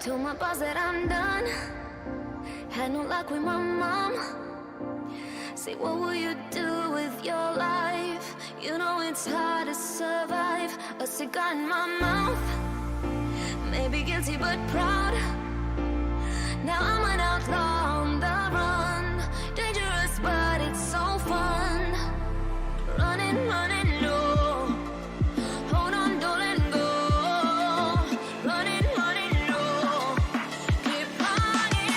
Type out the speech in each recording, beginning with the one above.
Told my boss that I'm done. Had no luck with my mom. Say, what will you do with your life? You know it's hard to survive. A cigar in my mouth. Maybe guilty but proud. Now I'm an outlaw on the run. Dangerous but it's so fun. Running, running low. Hold on, don't let go. Running, running low. Keep running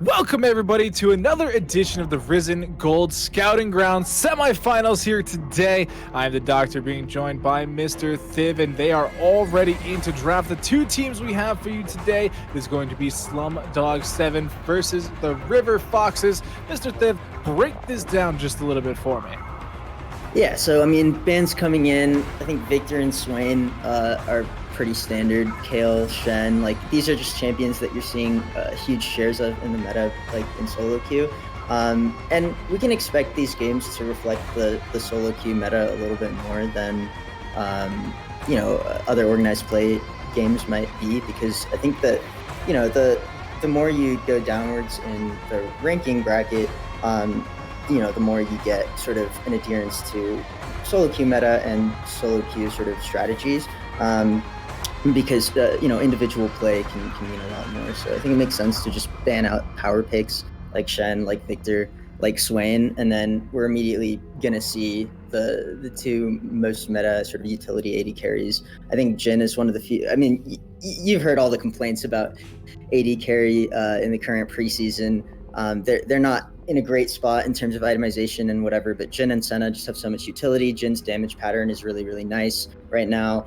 Welcome everybody to another edition of the Risen Gold Scouting Ground semifinals here today. I'm the Doctor, being joined by Mr. Thiv, and they are all ready in to draft. The two teams we have for you today is going to be Slumdog 7 versus the River Foxes. Mr. Thiv, break this down just a little bit for me. Yeah, so I mean, bands coming in, I think Victor and Swain are pretty standard. Kale, Shen, like these are just champions that you're seeing huge shares of in the meta, like in solo queue. And we can expect these games to reflect the solo queue meta a little bit more than other organized play games might be, because I think that the more you go downwards in the ranking bracket, the more you get sort of an adherence to solo queue meta and solo queue sort of strategies, because individual play can mean a lot more. So I think it makes sense to just ban out power picks like Shen, like Victor, like Swain, and then we're immediately gonna see the two most meta sort of utility AD carries. I think Jhin is one of the few. I mean, you've heard all the complaints about AD carry in the current preseason. They're not in a great spot in terms of itemization and whatever, but Jhin and Senna just have so much utility. Jin's damage pattern is really, really nice right now.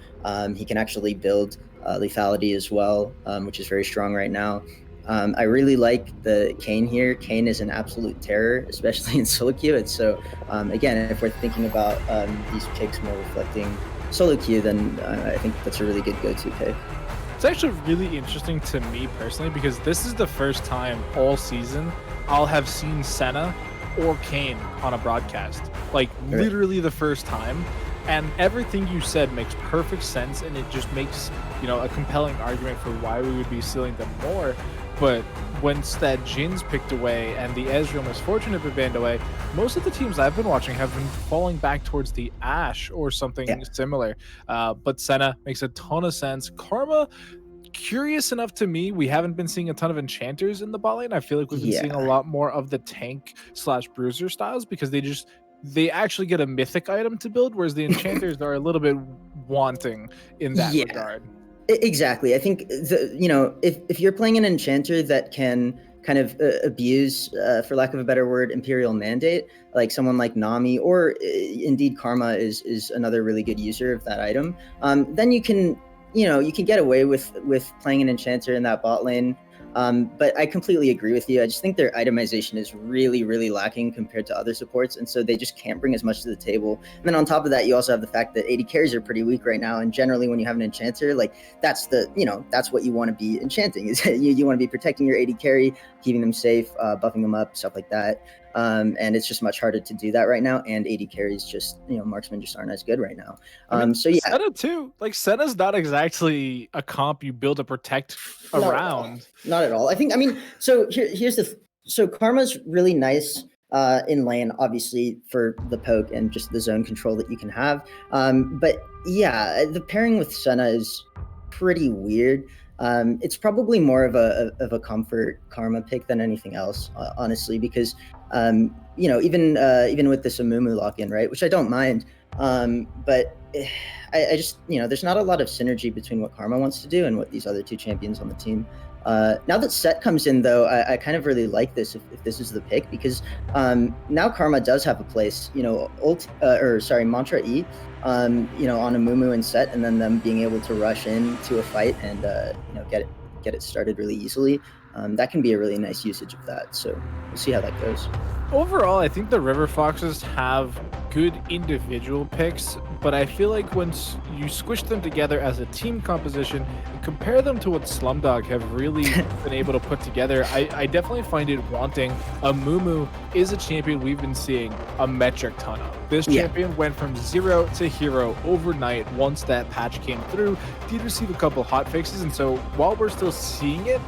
He can actually build lethality as well, which is very strong right now. I really like the Kayn here. Kayn is an absolute terror, especially in solo queue. And so, again, if we're thinking about these picks more reflecting solo queue, then I think that's a really good go-to pick. It's actually really interesting to me personally, because this is the first time all season I'll have seen Senna or Kayn on a broadcast. Like, literally the first time. And everything you said makes perfect sense, and it just makes, a compelling argument for why we would be stealing them more. But once that Jin's picked away and the Ezreal Misfortune have been banned away, most of the teams I've been watching have been falling back towards the Ashe or something similar. But Senna makes a ton of sense. Karma, curious enough to me, we haven't been seeing a ton of enchanters in the bot lane. I feel like we've been seeing a lot more of the tank / bruiser styles, because they actually get a mythic item to build, whereas the enchanters are a little bit wanting in that regard. Exactly. I think if you're playing an enchanter that can kind of abuse, for lack of a better word, Imperial Mandate, like someone like Nami, or indeed Karma is another really good user of that item, then you can get away with playing an enchanter in that bot lane. But I completely agree with you. I just think their itemization is really, really lacking compared to other supports, and so they just can't bring as much to the table. And then on top of that, you also have the fact that AD carries are pretty weak right now, and generally when you have an enchanter, like that's what you want to be enchanting, is you want to be protecting your AD carry, keeping them safe, buffing them up, stuff like that. And it's just much harder to do that right now, and AD carries just, marksmen just aren't as good right now. So yeah, Senna too. Like, Senna's not exactly a comp you build to protect around. Not at all. So so Karma's really nice in lane, obviously, for the poke and just the zone control that you can have. But yeah, the pairing with Senna is pretty weird. It's probably more of a comfort Karma pick than anything else, honestly, because even with this Amumu lock-in, right, which I don't mind, but I just there's not a lot of synergy between what Karma wants to do and what these other two champions on the team. Now that Set comes in, though, I kind of really like this if this is the pick, because now Karma does have a place, Mantra E, on Amumu and Set, and then them being able to rush into a fight and get it started really easily. That can be a really nice usage of that. So we'll see how that goes. Overall, I think the River Foxes have good individual picks, but I feel like once you squish them together as a team composition and compare them to what Slumdog have really been able to put together, I definitely find it wanting. Amumu is a champion we've been seeing a metric ton of. This champion went from 0 to hero overnight once that patch came through. Did receive a couple hot fixes, and so while we're still seeing it,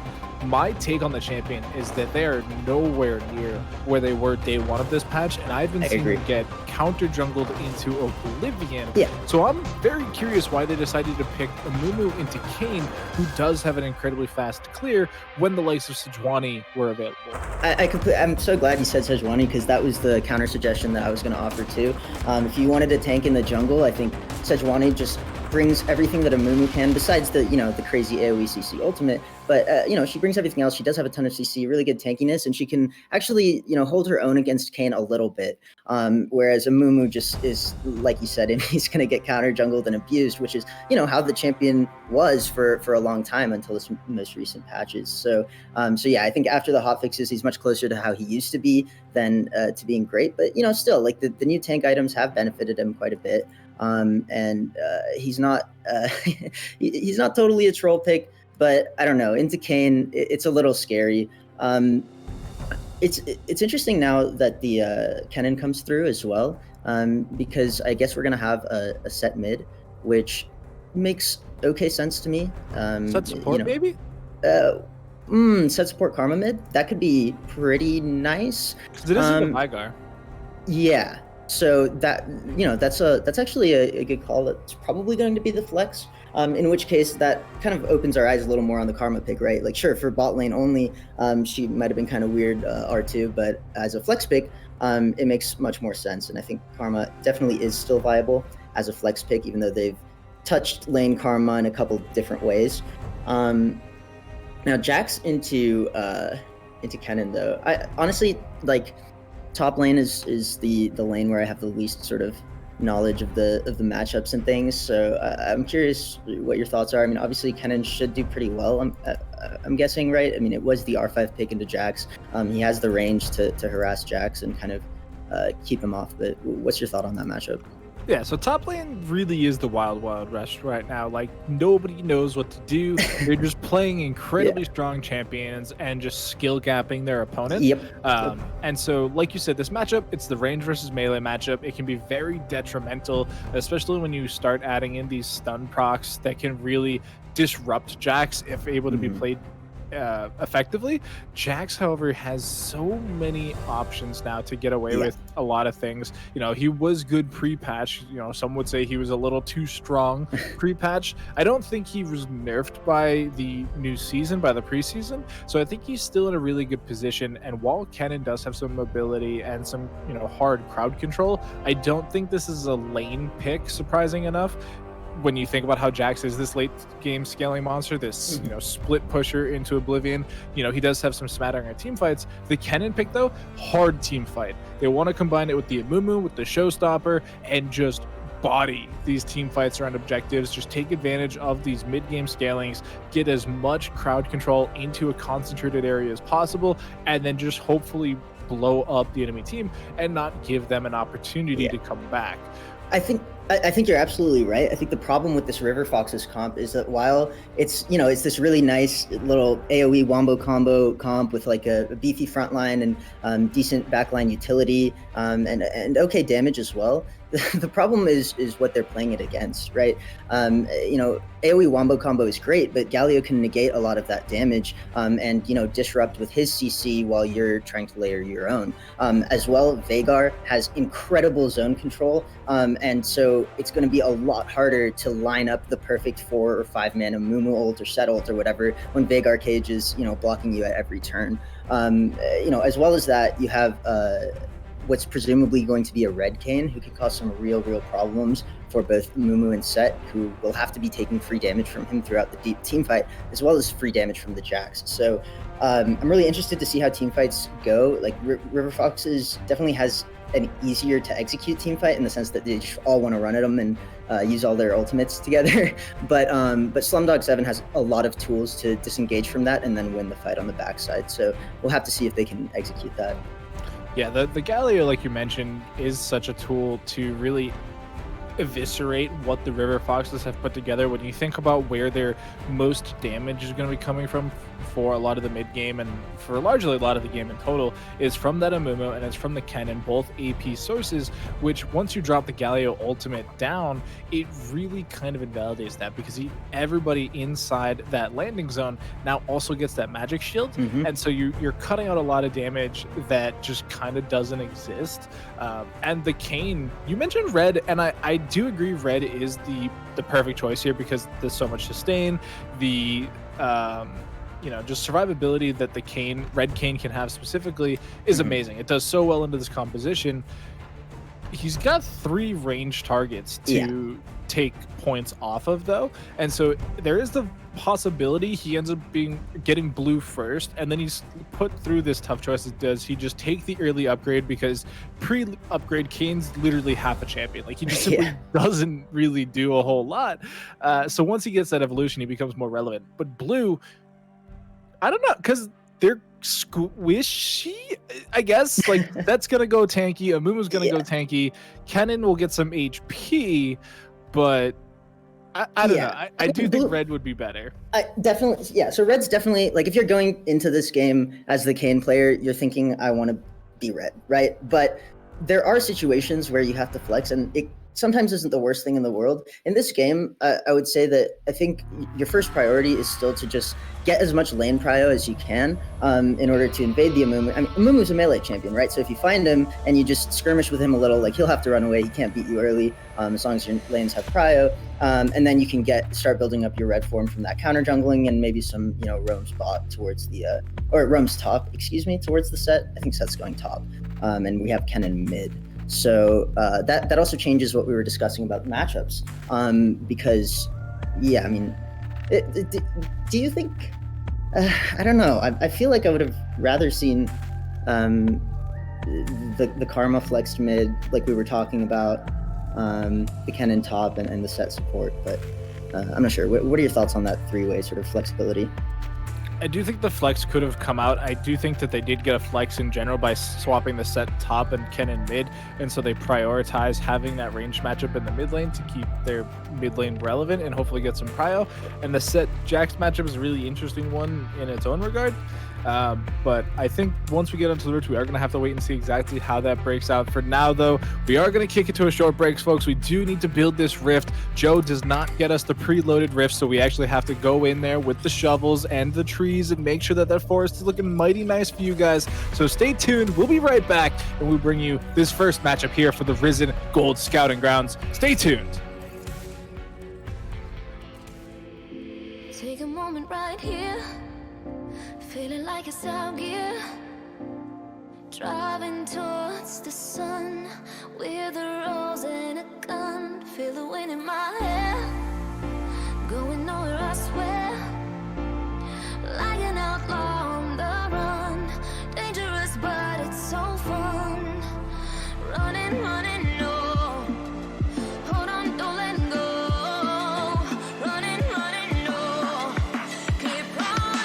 my take on the champion is that they are nowhere near where they were day one of this patch, and I've been seeing them get counter jungled into oblivion. So I'm very curious why they decided to pick Amumu into Kayn, who does have an incredibly fast clear, when the likes of Sejuani were available. I'm so glad you said Sejuani, because that was the counter suggestion that I was going to offer too. If you wanted to tank in the jungle, I think Sejuani just brings everything that Amumu can, besides the the crazy AoE CC ultimate. But she brings everything else. She does have a ton of CC, really good tankiness, and she can actually hold her own against Kayn a little bit. Whereas Amumu just is, like you said, and he's going to get counter jungled and abused, which is how the champion was for a long time until this most recent patches. So yeah, I think after the hotfixes, he's much closer to how he used to be than to being great. But still, like the new tank items have benefited him quite a bit. And he's not he's not totally a troll pick, but I don't know. Into Kayn, it's a little scary. It's interesting now that the Kennen comes through as well, because I guess we're gonna have a set mid, which makes okay sense to me. Set support, maybe. Set support Karma mid, that could be pretty nice. Because it isn't a Vygar. Yeah. So that's actually a good call. That's probably going to be the flex. In which case that kind of opens our eyes a little more on the Karma pick, right? Like, sure, for bot lane only, she might have been kind of weird R2, but as a flex pick, it makes much more sense. And I think Karma definitely is still viable as a flex pick, even though they've touched lane Karma in a couple different ways. Now Jax into Kennen though. I honestly like. Top lane is the lane where I have the least sort of knowledge of the matchups and things. So I'm curious what your thoughts are. I mean, obviously Kennen should do pretty well. I'm guessing, right? I mean, it was the R5 pick into Jax. He has the range to harass Jax and kind of keep him off. But what's your thought on that matchup? Yeah, so top lane really is the wild west right now. Like, nobody knows what to do. They're just playing incredibly strong champions and just skill gapping their opponent. Yep. And so, like you said, this matchup, it's the range versus melee matchup. It can be very detrimental, especially when you start adding in these stun procs that can really disrupt Jax if able to be played effectively. Jax, however, has so many options now to get away with a lot of things. He was good pre-patch. Some would say he was a little too strong pre-patch. I don't think he was nerfed by the new season, by the preseason. So I think he's still in a really good position. And while Kennen does have some mobility and some, hard crowd control, I don't think this is a lane pick, surprising enough. When you think about how Jax is this late game scaling monster, this split pusher into oblivion, he does have some smattering of team fights. The Kennen pick though, hard team fight. They want to combine it with the Amumu, with the showstopper, and just body these team fights around objectives. Just take advantage of these mid-game scalings, get as much crowd control into a concentrated area as possible, and then just hopefully blow up the enemy team and not give them an opportunity to come back. I think you're absolutely right. I think the problem with this River Foxes comp is that while it's this really nice little AoE wombo combo comp with like a beefy front line and decent backline utility and okay damage as well, the problem is what they're playing it against, right? AoE wombo combo is great, but Galio can negate a lot of that damage and disrupt with his CC while you're trying to layer your own. As well, Veigar has incredible zone control, and so it's going to be a lot harder to line up the perfect 4 or 5 mana Mumu ult or Set ult or whatever when Veigar Cage is blocking you at every turn. As well as that, you have what's presumably going to be a red Kayn who could cause some real problems for both Mumu and Set, who will have to be taking free damage from him throughout the deep team fight, as well as free damage from the Jax. So I'm really interested to see how team fights go. Like River Foxes definitely has an easier to execute team fight in the sense that they just all want to run at them and use all their ultimates together. But Slumdog 7 has a lot of tools to disengage from that and then win the fight on the backside. So we'll have to see if they can execute that. Yeah, the Galio, like you mentioned, is such a tool to really eviscerate what the River Foxes have put together. When you think about where their most damage is going to be coming from for a lot of the mid game and for largely a lot of the game in total, is from that Amumu and it's from the Kennen, both AP sources, which once you drop the Galio ultimate down, it really kind of invalidates that, because everybody inside that landing zone now also gets that magic shield, and so you're cutting out a lot of damage that just kind of doesn't exist. And the Kayn, you mentioned red, and I do agree red is the perfect choice here, because there's so much sustain, the just survivability that the red Kayn can have specifically is amazing. It does so well into this composition. he's got 3 range targets to Yeah. take points off of, though, and so there is the possibility he ends up getting blue first, and then he's put through this tough choice. Does he just take the early upgrade, because pre-upgrade Kane's literally half a champion, like he just simply doesn't really do a whole lot, so once he gets that evolution he becomes more relevant. But blue, I don't know, because they're squishy, I guess. Like that's gonna go tanky. Amumu's gonna go tanky. Kennen will get some HP, but I don't know. I do think red would be better. Definitely, yeah. So red's definitely, like, if you're going into this game as the Kane player, you're thinking, I want to be red, right? But there are situations where you have to flex, and it sometimes isn't the worst thing in the world. In this game, I would say that I think your first priority is still to just get as much lane prio as you can in order to invade the Amumu. I mean, Amumu's a melee champion, right? So if you find him and you just skirmish with him a little, like, he'll have to run away. He can't beat you early as long as your lanes have prio. And then you can start building up your red form from that counter jungling and maybe some, roams bot towards the, or roams top, towards the set. I think set's going top. And we have Kennen mid. So that also changes what we were discussing about the matchups, because, yeah, I mean, do you think? I don't know. I feel like I would have rather seen the Karma flexed mid, like we were talking about, the Kennen top, and the set support. But I'm not sure. What are your thoughts on that 3-way sort of flexibility? I do think the flex could have come out. I do think that they did get a flex in general by swapping the set top and Kennen mid, and so they prioritize having that range matchup in the mid lane to keep their mid lane relevant and hopefully get some prio. And the set Jax matchup is a really interesting one in its own regard. But I think once we get onto the Rift, we are going to have to wait and see exactly how that breaks out. For now, though, we are going to kick it to a short break, folks. We do need to build this Rift. Joe does not get us the preloaded Rift, so we actually have to go in there with the shovels and the trees and make sure that that forest is looking mighty nice for you guys. So stay tuned. We'll be right back, and we'll bring you this first matchup here for the Risen Gold Scouting Grounds. Stay tuned. Take a moment right here, feeling like it's out gear, driving towards the sun with a rose and a gun. Feel the wind in my hair, going nowhere, I swear, like an outlaw on the run. Dangerous, but it's so fun. Running, running, no. Hold on, don't let go. Running, running, no. Keep running.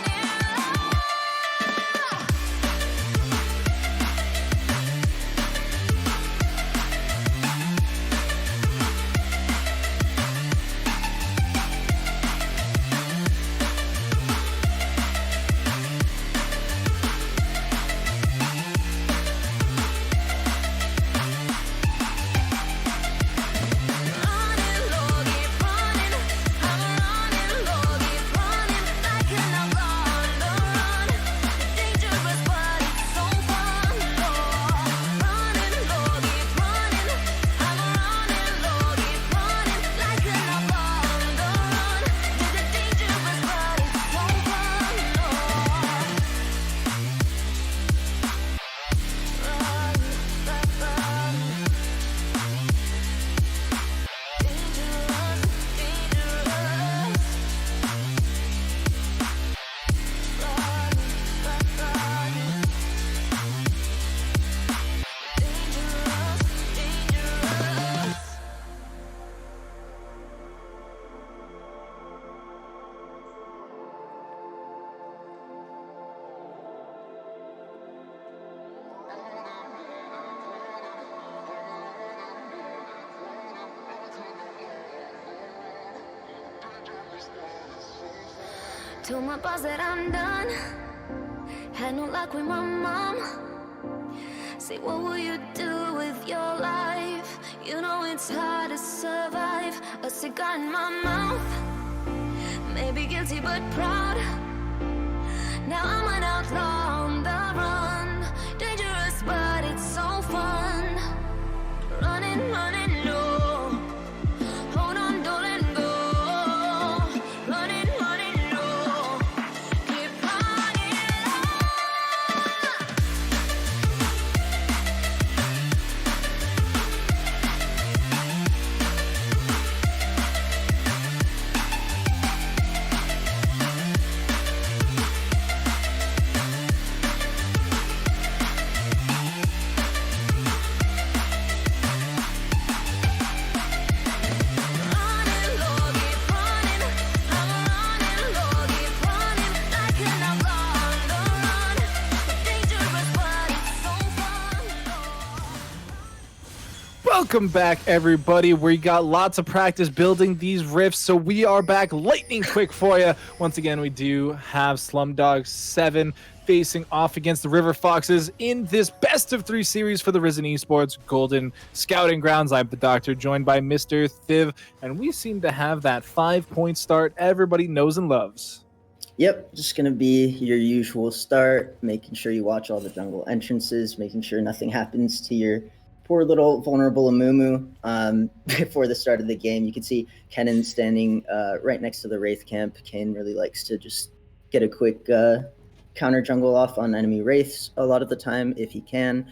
Told my boss that I'm done. Had no luck with my mom. Say, what will you do with your life? You know it's hard to survive. A cigar in my mouth. Maybe guilty but proud. Now I'm an outlaw on the run. Dangerous but it's so fun. Running, running, no. Hold on, don't let go. Running, running, no. Keep running. Welcome back, everybody. We got lots of practice building these rifts, so we are back lightning quick for you. Once again, we do have Slumdog 7 facing off against the River Foxes in this best of 3 series for the Risen Esports Golden Scouting Grounds. I'm the Doctor, joined by Mr. Thiv, and we seem to have that 5-point start everybody knows and loves. Yep, just going to be your usual start, making sure you watch all the jungle entrances, making sure nothing happens to your poor little vulnerable Amumu before the start of the game. You can see Kennen standing right next to the Wraith camp. Kane really likes to just get a quick counter jungle off on enemy Wraiths a lot of the time if he can.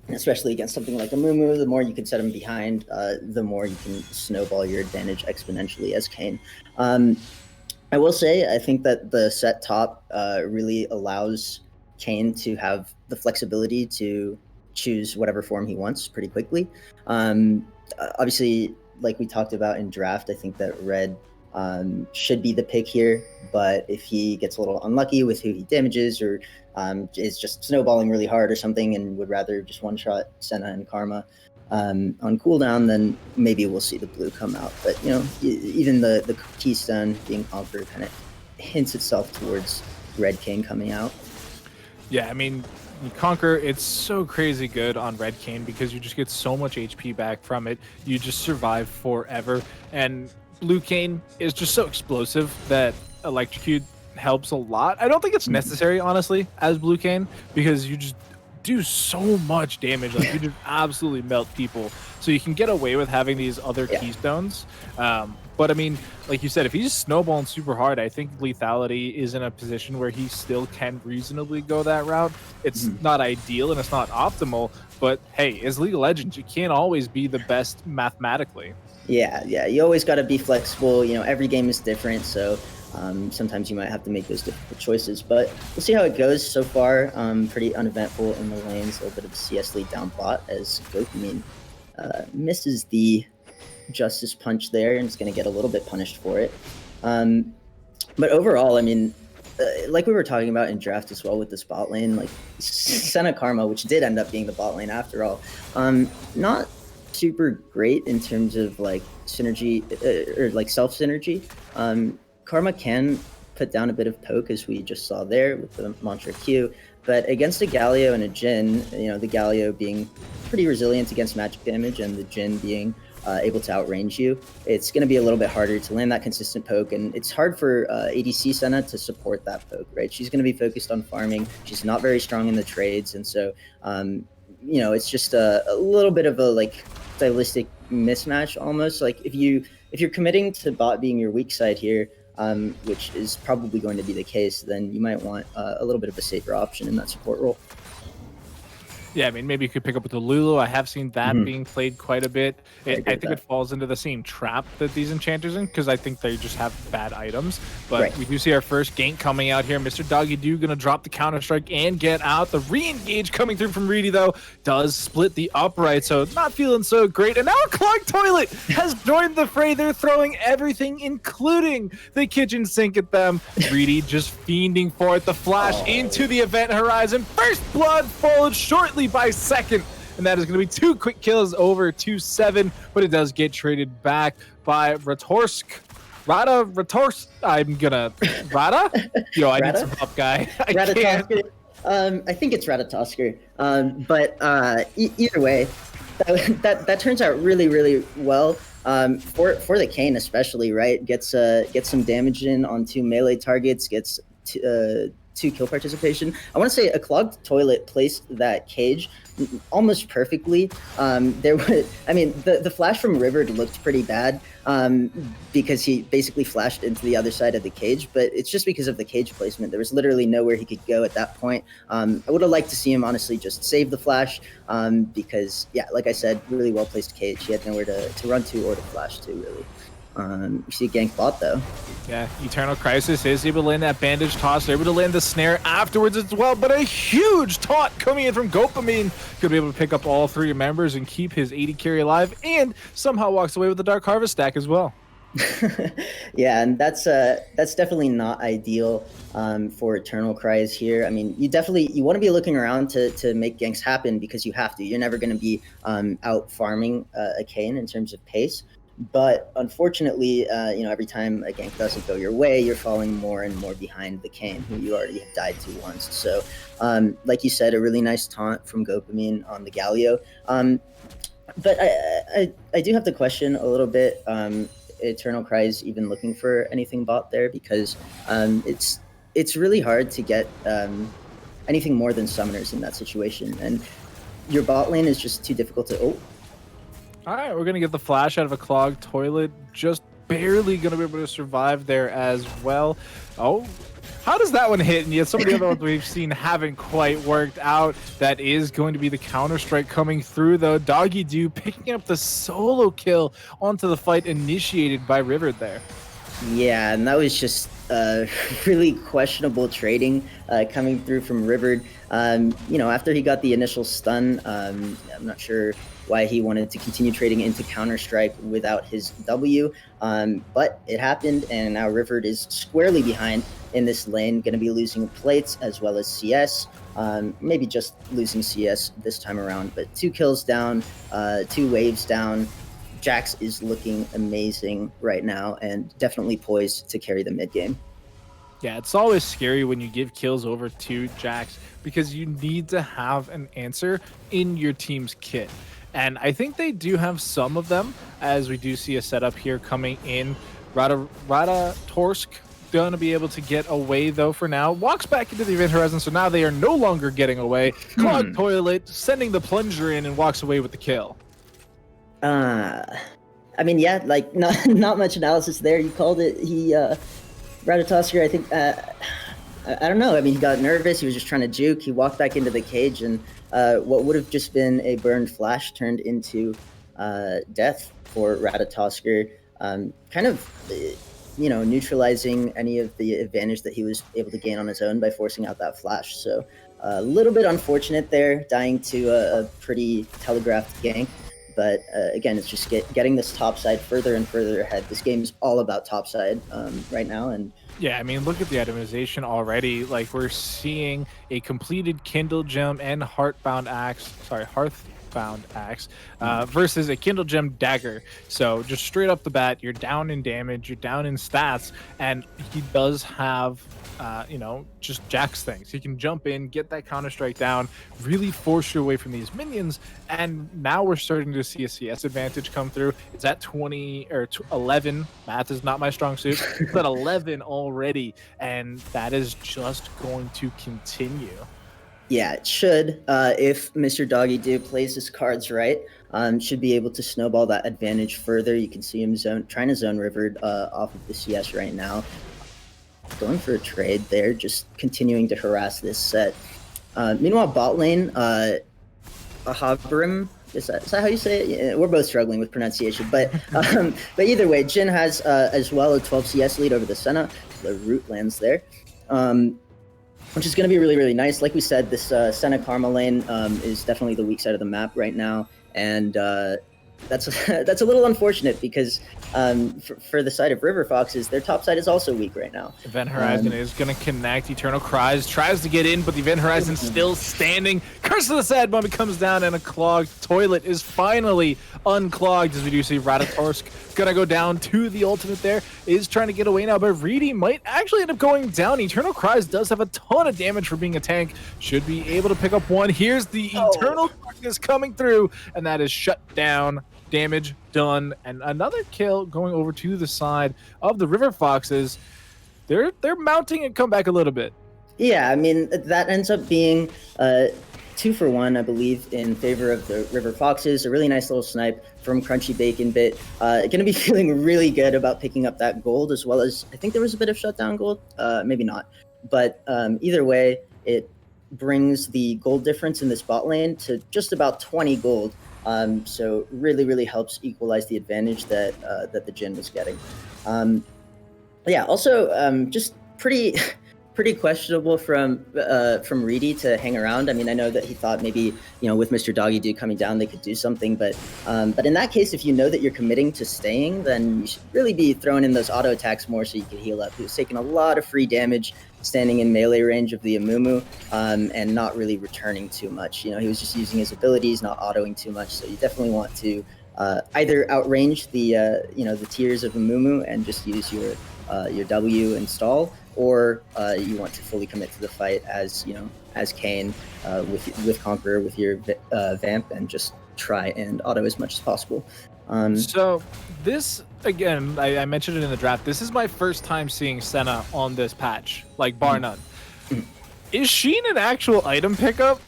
Especially against something like Amumu, the more you can set him behind, the more you can snowball your advantage exponentially as Kane. I will say, I think that the set top really allows Kane to have the flexibility to choose whatever form he wants pretty quickly. Obviously, like we talked about in draft, I think that red should be the pick here, but if he gets a little unlucky with who he damages or is just snowballing really hard or something and would rather just one-shot Senna and Karma on cooldown, then maybe we'll see the blue come out. But, you know, even the keystone being Conqueror kind of hints itself towards red King coming out. Yeah, I mean, Conquer, it's so crazy good on Red Cane because you just get so much HP back from it. You just survive forever. And Blue Cane is just so explosive that Electrocute helps a lot. I don't think it's necessary, honestly, as Blue Cane, because you just do so much damage. Like, you just absolutely melt people. So you can get away with having these other keystones. But I mean, like you said, if he's snowballing super hard, I think lethality is in a position where he still can reasonably go that route. It's not ideal and it's not optimal, but hey, as League of Legends, you can't always be the best mathematically. Yeah, you always got to be flexible. You know, every game is different, so sometimes you might have to make those difficult choices, but we'll see how it goes. So far, pretty uneventful in the lanes. A little bit of a CS lead down bot as Gokumin misses the Justice Punch there and is going to get a little bit punished for it. But overall, I mean, like we were talking about in draft as well with the bot lane, like Senna Karma, which did end up being the bot lane after all, not super great in terms of like synergy or like self synergy. Karma can put down a bit of poke, as we just saw there with the Mantra Q, but against a Galio and a Jhin, you know, the Galio being pretty resilient against magic damage and the Jhin being able to outrange you, it's going to be a little bit harder to land that consistent poke, and it's hard for ADC Senna to support that poke, right? She's going to be focused on farming. She's not very strong in the trades, and so, you know, it's just a little bit of a like stylistic mismatch almost. Like if you're committing to bot being your weak side here, which is probably going to be the case, then you might want a little bit of a safer option in that support role. Yeah, I mean, maybe you could pick up with the Lulu. I have seen that being played quite a bit. I think it falls into the same trap that these enchanters in, because I think they just have bad items. But we do see our first gank coming out here. Mr. Doggy Doo going to drop the Counter-Strike and get out. The re-engage coming through from Reedy, though, does split the upright, so not feeling so great. And now a Clogged Toilet has joined the fray. They're throwing everything, including the kitchen sink at them. Reedy just fiending for it. The flash into the event horizon. First blood followed shortly by second, and that is going to be 2 quick kills over 2-7, but it does get traded back by Ratorsk. I'm gonna Rada? Yo, I need some help, guy. I think it's Ratatosker. But either way, that turns out really, really well. For the Kayn especially, right? Gets some damage in on 2 melee targets, gets 2 kill participation. I want to say a Clogged Toilet placed that cage almost perfectly. The flash from River looked pretty bad because he basically flashed into the other side of the cage, but it's just because of the cage placement. There was literally nowhere he could go at that point. I would have liked to see him honestly just save the flash because, yeah, like I said, really well placed cage. He had nowhere to run to or to flash to, really. You see gank bot though. Yeah, Eternal Crisis is able to land that bandage toss. They're able to land the snare afterwards as well, but a huge taunt coming in from Gopamin. Could be able to pick up all 3 members and keep his 80 carry alive, and somehow walks away with the Dark Harvest stack as well. Yeah, and that's definitely not ideal for Eternal Cries here. I mean, you want to be looking around to make ganks happen because you have to. You're never going to be out farming a Kayn in terms of pace. But unfortunately, every time a gank doesn't go your way, you're falling more and more behind the Kayn, who you already have died to once. So, like you said, a really nice taunt from Gopamine on the Galio. But I do have to question a little bit. Eternal Cries even looking for anything bot there because it's really hard to get anything more than summoners in that situation, and your bot lane is just too difficult to. Oh, All right, we're gonna get the flash out of a clogged toilet. Just barely gonna be able to survive there as well. Oh, how does that one hit? And yet some of the other ones we've seen haven't quite worked out. That is going to be the counter-strike coming through, though. Doggy Doo picking up the solo kill onto the fight initiated by River there. yeah, and that was just really questionable trading coming through from River. After he got the initial stun, I'm not sure why he wanted to continue trading into Counter-Strike without his W, but it happened, and now River is squarely behind in this lane, going to be losing plates as well as CS. Maybe just losing CS this time around, but 2 kills down, 2 waves down. Jax is looking amazing right now and definitely poised to carry the mid game. Yeah, it's always scary when you give kills over to Jax because you need to have an answer in your team's kit. And I think they do have some of them, as we do see a setup here coming in. Rada Torsk gonna be able to get away though for now. Walks back into the event horizon, so now they are no longer getting away. Clogged toilet, sending the plunger in and walks away with the kill. I mean, yeah, like not much analysis there. You called it. Ratatosker, I think. I don't know. I mean, he got nervous. He was just trying to juke. He walked back into the cage, and what would have just been a burned flash turned into death for Ratatosker. Kind of, neutralizing any of the advantage that he was able to gain on his own by forcing out that flash. So a little bit unfortunate there, dying to a pretty telegraphed gank. But again, it's just getting this top side further and further ahead. This game is all about top side right now. And yeah, I mean, look at the itemization already. Like, we're seeing a completed Kindle Gem and Hearthbound Axe versus a Kindle Gem Dagger. So just straight up the bat, you're down in damage, you're down in stats, and he does have just Jax things. He can jump in, get that Counter-Strike down, really force you away from these minions, and now we're starting to see a CS advantage come through. It's at 20 or 11. Math is not my strong suit. It's at 11 already, and that is just going to continue. Yeah, it should. If Mr. Doggy Doo plays his cards right, should be able to snowball that advantage further. You can see him trying to zone River off of the CS right now. Going for a trade there, just continuing to harass this set. Meanwhile, bot lane, Ahabrim, is that how you say it? Yeah, we're both struggling with pronunciation, but either way, Jhin has as well a 12 CS lead over the Senna. The root lands there, which is going to be really, really nice. Like we said, this Senna Karma lane is definitely the weak side of the map right now, and that's a little unfortunate because for the side of River Foxes, their top side is also weak right now. Event Horizon is going to connect. Eternal Cries tries to get in, but the Event Horizon still standing. Curse of the Sad Moment comes down, and a clogged toilet is finally unclogged, as we do see Ratatorsk going to go down to the ultimate there. Is trying to get away now, but Reedy might actually end up going down. Eternal Cries does have a ton of damage for being a tank. Should be able to pick up one. Here's the Eternal Darkness coming through, and that is shut down. Damage done, and another kill going over to the side of the River Foxes. They're mounting and come back a little bit. Yeah, I mean, that ends up being 2 for 1, I believe, in favor of the River Foxes. A really nice little snipe from Crunchy Bacon Bit. Going to be feeling really good about picking up that gold, as well as I think there was a bit of shutdown gold, maybe not, but either way, it brings the gold difference in this bot lane to just about 20 gold. So really, really helps equalize the advantage that the Jhin was getting. Yeah, also just pretty pretty questionable from Reedy to hang around. I mean, I know that he thought maybe, with Mr. Doggy Doo coming down, they could do something. But in that case, if you know that you're committing to staying, then you should really be throwing in those auto attacks more so you can heal up. He was taking a lot of free damage standing in melee range of the Amumu, and not really returning too much. He was just using his abilities, not autoing too much. So you definitely want to either outrange the tiers of Amumu and just use your W and stall, or you want to fully commit to the fight as Kayn with Conqueror with your Vamp and just try and auto as much as possible. So this, again, I mentioned it in the draft. This is my first time seeing Senna on this patch, like bar none. Is Sheen an actual item pickup?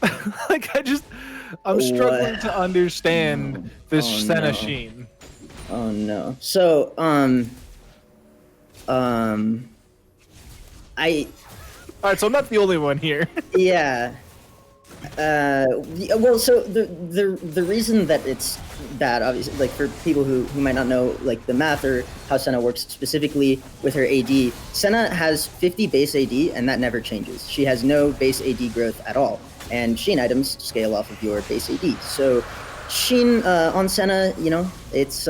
I'm struggling to understand this Senna Sheen. Oh no. So All right, so I'm not the only one here. Yeah. Well, so the reason that it's bad, obviously, like for people who might not know like the math or how Senna works specifically with her AD, Senna has 50 base AD and that never changes. She has no base AD growth at all, and Sheen items scale off of your base AD. So Sheen on Senna, it's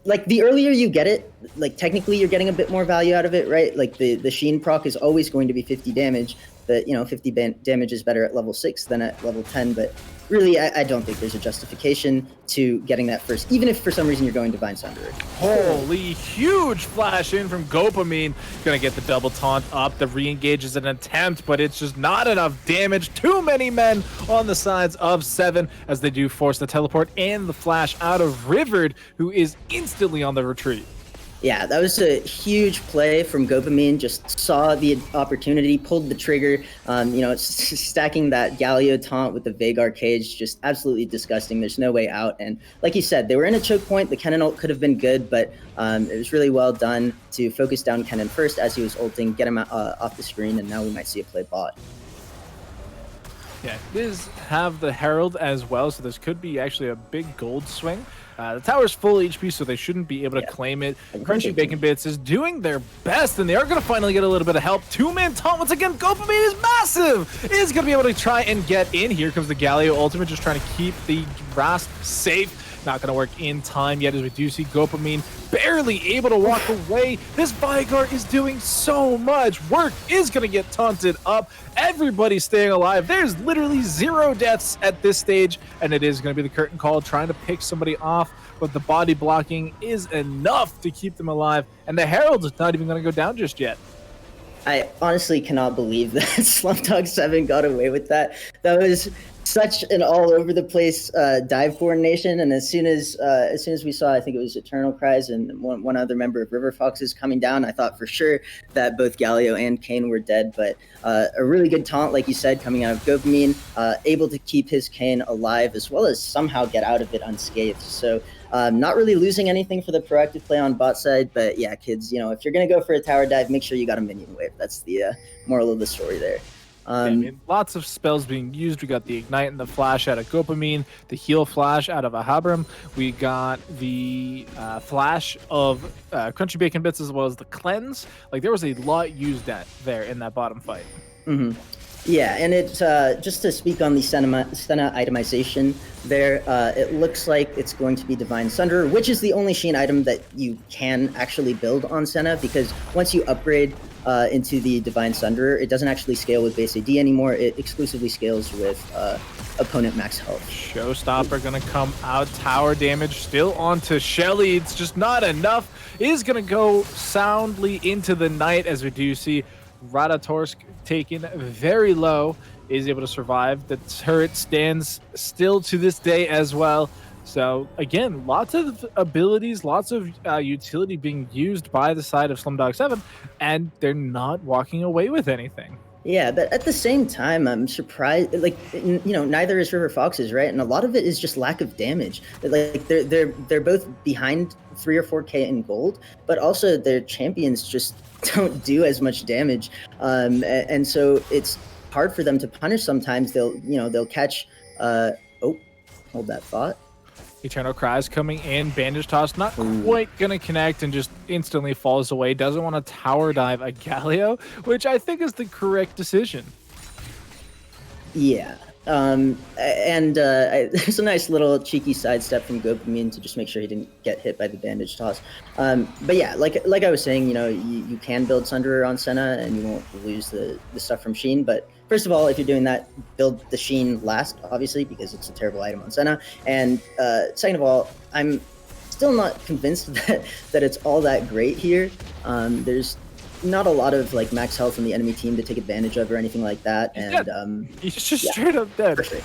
like the earlier you get it, like technically you're getting a bit more value out of it, right? Like the Sheen proc is always going to be 50 damage, but 50 damage is better at level 6 than at level 10. But really, I don't think there's a justification to getting that first, even if for some reason you're going Divine Sunderer. Holy, huge flash in from Gopamine. Gonna get the double taunt up. The re-engage is an attempt, but it's just not enough damage. Too many men on the sides of 7 as they do force the teleport and the flash out of Rivered, who is instantly on the retreat. Yeah, that was a huge play from Gopamine. Just saw the opportunity, pulled the trigger. Stacking that Galio taunt with the Veigar cage, just absolutely disgusting. There's no way out. And like you said, they were in a choke point. The Kennen ult could have been good, but it was really well done to focus down Kennen first as he was ulting, get him off the screen, and now we might see a play bot. Yeah, Liz have the Herald as well, so this could be actually a big gold swing. The tower's full HP, so they shouldn't be able to claim it. Crunchy Bacon Bits is doing their best, and they are going to finally get a little bit of help. Two-man taunt once again. Gopamine is massive. Is going to be able to try and get in. Here comes the Galio ultimate, just trying to keep the Rasp safe. Not going to work in time yet, as we do see Gopamine barely able to walk away. This Veigar is doing so much work. Is going to get taunted up. Everybody's staying alive. There's literally 0 deaths at this stage, and it is going to be the curtain call trying to pick somebody off, but the body blocking is enough to keep them alive, and the Herald is not even going to go down just yet. I honestly cannot believe that Slumdog 7 got away with that. That was such an all over the place dive coordination, and as soon as we saw, I think it was Eternal Cries and one other member of River Foxes coming down, I thought for sure that both Galio and Kayn were dead. But a really good taunt, like you said, coming out of Gopamine, able to keep his Kayn alive as well as somehow get out of it unscathed. So not really losing anything for the proactive play on bot side, but yeah, kids, if you're gonna go for a tower dive, make sure you got a minion wave. That's the moral of the story there. Lots of spells being used. We got the Ignite and the Flash out of Gopamine, the Heal Flash out of Ahabram. We got the Flash of Crunchy Bacon Bits as well as the Cleanse. Like, there was a lot used there in that bottom fight. Mm-hmm. Yeah, and it's just to speak on the Senna itemization there, it looks like it's going to be Divine Sunderer, which is the only Sheen item that you can actually build on Senna, because once you upgrade into the Divine Sunderer, it doesn't actually scale with base AD anymore. It exclusively scales with opponent max health. Showstopper gonna come out. Tower damage still onto Shelly. It's just not enough. Is gonna go soundly into the night, as we do see Radatorsk taken very low, is able to survive. The turret stands still to this day as well. So again, lots of abilities, lots of utility being used by the side of Slumdog 7, and they're not walking away with anything. Yeah, but at the same time, I'm surprised. Like, neither is River Foxes, right? And a lot of it is just lack of damage. Like, they're both behind 3 or 4K in gold, but also their champions just don't do as much damage, and so it's hard for them to punish. Sometimes they'll catch. Oh, hold that thought. Eternal Cries coming in, Bandage Toss, not quite gonna connect and just instantly falls away. Doesn't want to tower dive a Galio, which I think is the correct decision. Yeah. There's a nice little cheeky sidestep from Gopamin to just make sure he didn't get hit by the bandage toss. But yeah, like I was saying, you can build Sunderer on Senna and you won't lose the stuff from Sheen. But first of all, if you're doing that, build the Sheen last, obviously, because it's a terrible item on Senna. And second of all, I'm still not convinced that it's all that great here. There's not a lot of like max health in the enemy team to take advantage of or anything like that. He's just straight up dead. For sure.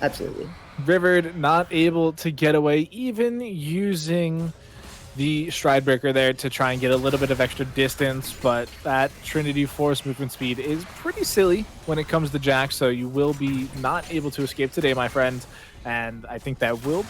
Absolutely. Rivered not able to get away, even using the Stride Breaker there to try and get a little bit of extra distance, but that Trinity Force movement speed is pretty silly when it comes to Jax, so you will be not able to escape today, my friend. And I think that will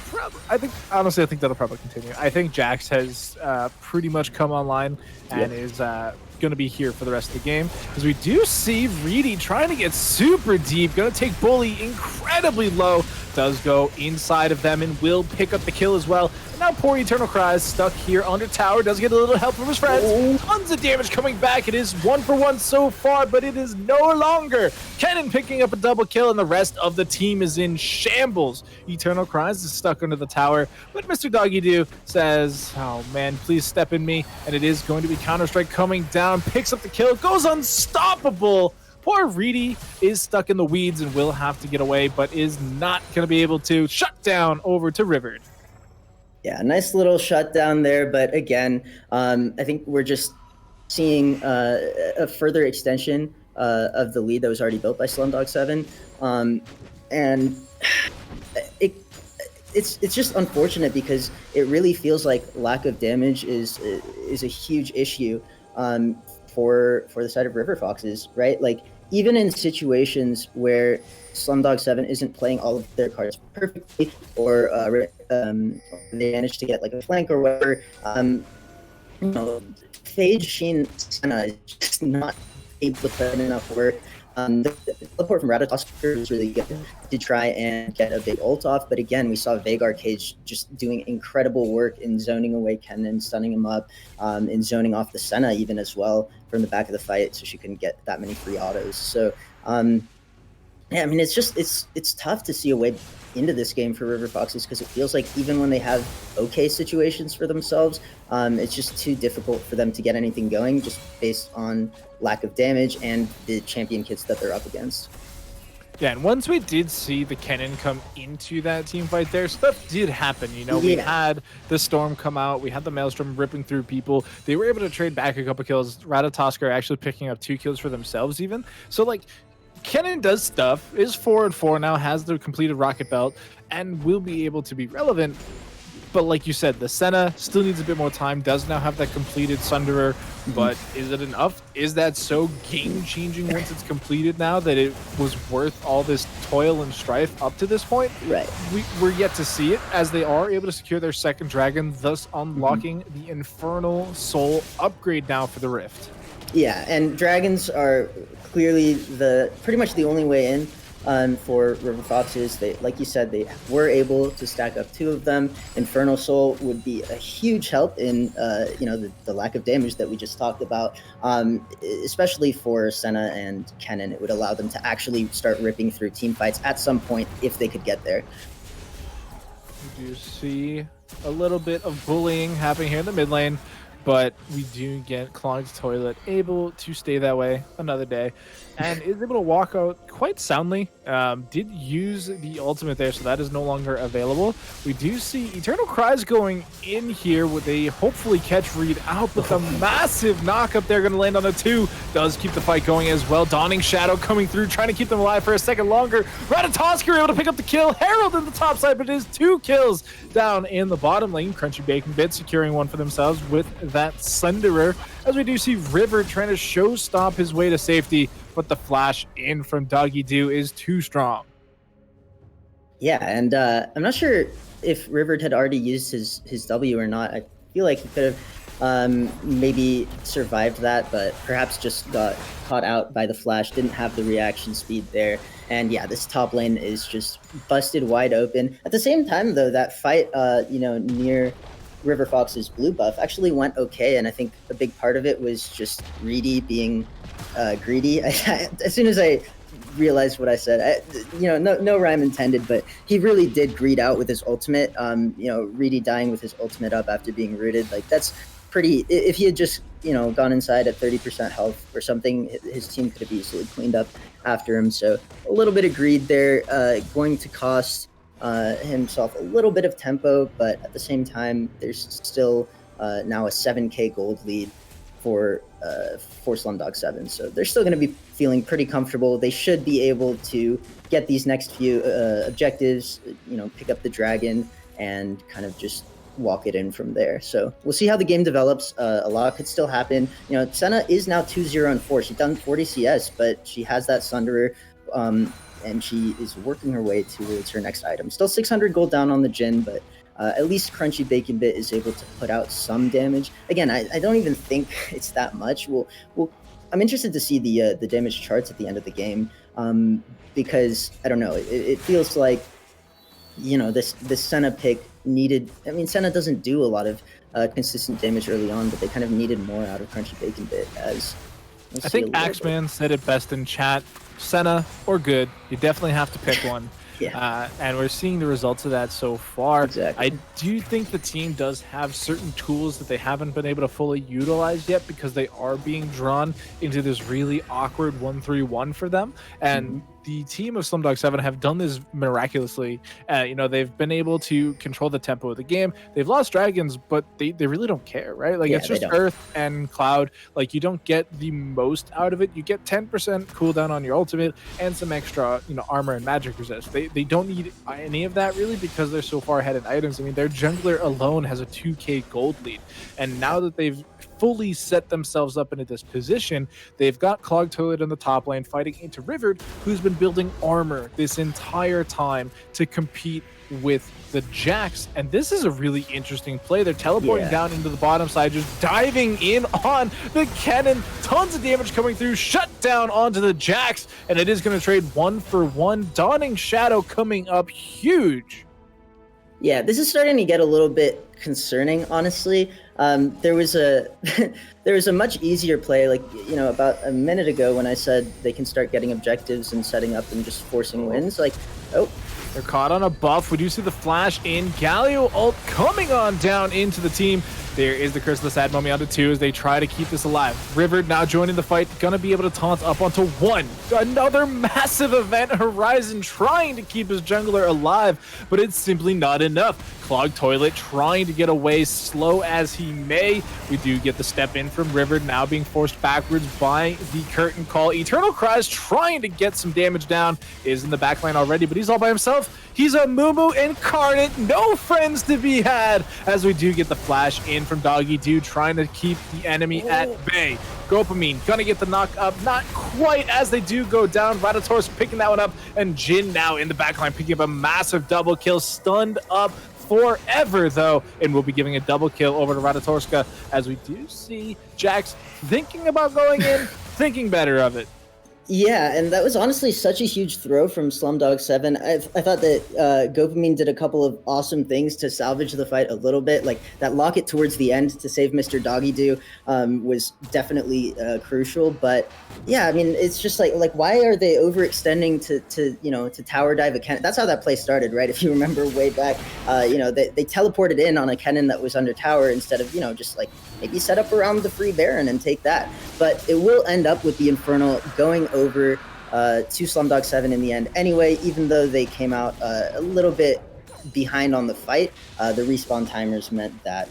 honestly, I think that'll probably continue. I think Jax has pretty much come online and is going to be here for the rest of the game, because we do see Reedy trying to get super deep, going to take Bully incredibly low, does go inside of them and will pick up the kill as well. And now poor Eternal Cries stuck here under tower, does get a little help from his friends. Tons of damage coming back. It is 1-for-1 so far, but it is no longer. Kennen picking up a double kill, and the rest of the team is in shambles. Eternal Cries is stuck under the tower, but Mr. Doggy Doo says, oh man, please step in me, and it is going to be Counter-Strike coming down, picks up the kill, goes unstoppable. Poor Reedy is stuck in the weeds and will have to get away, but is not going to be able to. Shut down over to Rivered. Yeah, nice little shutdown there, but again, I think we're just seeing a further extension of the lead that was already built by Slumdog 7, and it's just unfortunate because it really feels like lack of damage is a huge issue for the side of River Foxes, right? Like, even in situations where Slumdog 7 isn't playing all of their cards perfectly, or they manage to get like a flank or whatever, Phage, Sheen, Senna is just not able to put in enough work. The teleport from Ratatosker was really good to try and get a big ult off, but again, we saw Vagar Cage just doing incredible work in zoning away Kennen, stunning him up, in zoning off the Senna even as well from the back of the fight, so she couldn't get that many free autos. So, yeah, I mean, it's tough to see a way into this game for River Foxes, because it feels like even when they have okay situations for themselves, it's just too difficult for them to get anything going, just based on lack of damage and the champion kits that they're up against. Yeah, and once we did see the Kennen come into that team fight there, stuff did happen. We had the Storm come out, we had the Maelstrom ripping through people. They were able to trade back a couple kills. Ratatosker actually picking up 2 kills for themselves even. So, like, Kennen does stuff, is 4-4 now, has the completed Rocket Belt, and will be able to be relevant. But like you said, the Senna still needs a bit more time, does now have that completed Sunderer, but is it enough? Is that so game-changing once it's completed now that it was worth all this toil and strife up to this point? Right. We're yet to see it, as they are able to secure their second dragon, thus unlocking the Infernal Soul upgrade now for the Rift. Yeah, and dragons are clearly pretty much the only way in for River Foxes. They, like you said, they were able to stack up 2 of them. Infernal Soul would be a huge help in the lack of damage that we just talked about, especially for Senna and Kennen. It would allow them to actually start ripping through team fights at some point if they could get there. We do see a little bit of bullying happening here in the mid lane, but we do get Clogged Toilet able to stay that way another day, and is able to walk out quite soundly. Did use the ultimate there, so that is no longer available. We do see Eternal Cries going in here with a hopefully catch Reed out, but the massive knock up there going to land on the 2. Does keep the fight going as well. Dawning Shadow coming through, trying to keep them alive for a second longer. Ratatosker able to pick up the kill. Herald in the top side, but it is 2 kills down in the bottom lane. Crunchy Bacon Bit securing one for themselves with that Sunderer, as we do see River trying to show stop his way to safety, but the flash in from Doggy Doo is too strong. Yeah, and I'm not sure if River had already used his W or not. I feel like he could maybe survived that, but perhaps just got caught out by the flash, didn't have the reaction speed there. And yeah, this top lane is just busted wide open. At the same time, though, that fight, near River Fox's blue buff actually went okay, and I think a big part of it was just Reedy being greedy. As soon as I realized what I said, no rhyme intended, but he really did greed out with his ultimate. Reedy dying with his ultimate up after being rooted, like that's pretty. If he had just gone inside at 30% health or something, his team could have easily cleaned up after him. So a little bit of greed there, going to cost himself a little bit of tempo, but at the same time, there's still now a 7k gold lead for Slumdog 7. So they're still going to be feeling pretty comfortable. They should be able to get these next few objectives, pick up the dragon and kind of just walk it in from there. So we'll see how the game develops. A lot could still happen. Senna is now 2-0-4. She's done 40 CS, but she has that Sunderer, and she is working her way towards her next item. Still 600 gold down on the Jhin, but at least Crunchy Bacon Bit is able to put out some damage. Again, I don't even think it's that much. I'm interested to see the damage charts at the end of the game, because I don't know. It feels like this Senna pick needed. I mean, Senna doesn't do a lot of consistent damage early on, but they kind of needed more out of Crunchy Bacon Bit. As I think Axeman said it best in chat: Senna or good. You definitely have to pick one. Yeah. And we're seeing the results of that so far. Exactly. I do think the team does have certain tools that they haven't been able to fully utilize yet, because they are being drawn into this really awkward 1-3-1 for them. And the team of Slumdog 7 have done this miraculously. They've been able to control the tempo of the game. They've lost dragons, but they really don't care, right? Like, it's just Earth and Cloud. Like, you don't get the most out of it. You get 10% cooldown on your ultimate and some extra, armor and magic resist. They don't need any of that really, because they're so far ahead in items. I mean, their jungler alone has a 2k gold lead. And now that they've fully set themselves up into this position, they've got Clogged Toilet in the top lane fighting into River, who's been building armor this entire time to compete with the Jax. And this is a really interesting play. They're teleporting down into the bottom side, just diving in on the cannon. Tons of damage coming through, shut down onto the Jax, and it is going to trade 1-for-1. Dawning Shadow coming up huge. Yeah, this is starting to get a little bit concerning, honestly. There was a much easier play, about a minute ago when I said they can start getting objectives and setting up and just forcing wins. They're caught on a buff. We do see the flash in. Galio ult coming on down into the team. There is the Curse of the Sad Mummy onto 2 as they try to keep this alive. River now joining the fight, gonna be able to taunt up onto 1. Another massive event. Horizon trying to keep his jungler alive, but it's simply not enough. Clogged Toilet trying to get away, slow as he may. We do get the step in from River, now being forced backwards by the curtain call. Eternal Cries trying to get some damage down, is in the backline already, but he's all by himself. He's a Moo incarnate, no friends to be had, as we do get the flash in from Doggy Dude, trying to keep the enemy at bay. Gopamine gonna get the knock up, not quite, as they do go down. Ratatoris picking that one up, and Jhin now in the backline picking up a massive double kill, stunned up forever though, and we'll be giving a double kill over to Ratatorska, as we do see Jax thinking about going in, thinking better of it. Yeah, and that was honestly such a huge throw from Slumdog 7. I thought that Gopamine did a couple of awesome things to salvage the fight a little bit. Like that locket towards the end to save Mr. Doggy Doo was definitely crucial. But yeah, I mean, it's just like why are they overextending to tower dive a cannon? That's how that play started, right? If you remember way back, they teleported in on a cannon that was under tower instead of just like maybe set up around the free Baron and take that. But it will end up with the Infernal going over to Slumdog 7 in the end anyway, even though they came out a little bit behind on the fight. The respawn timers meant that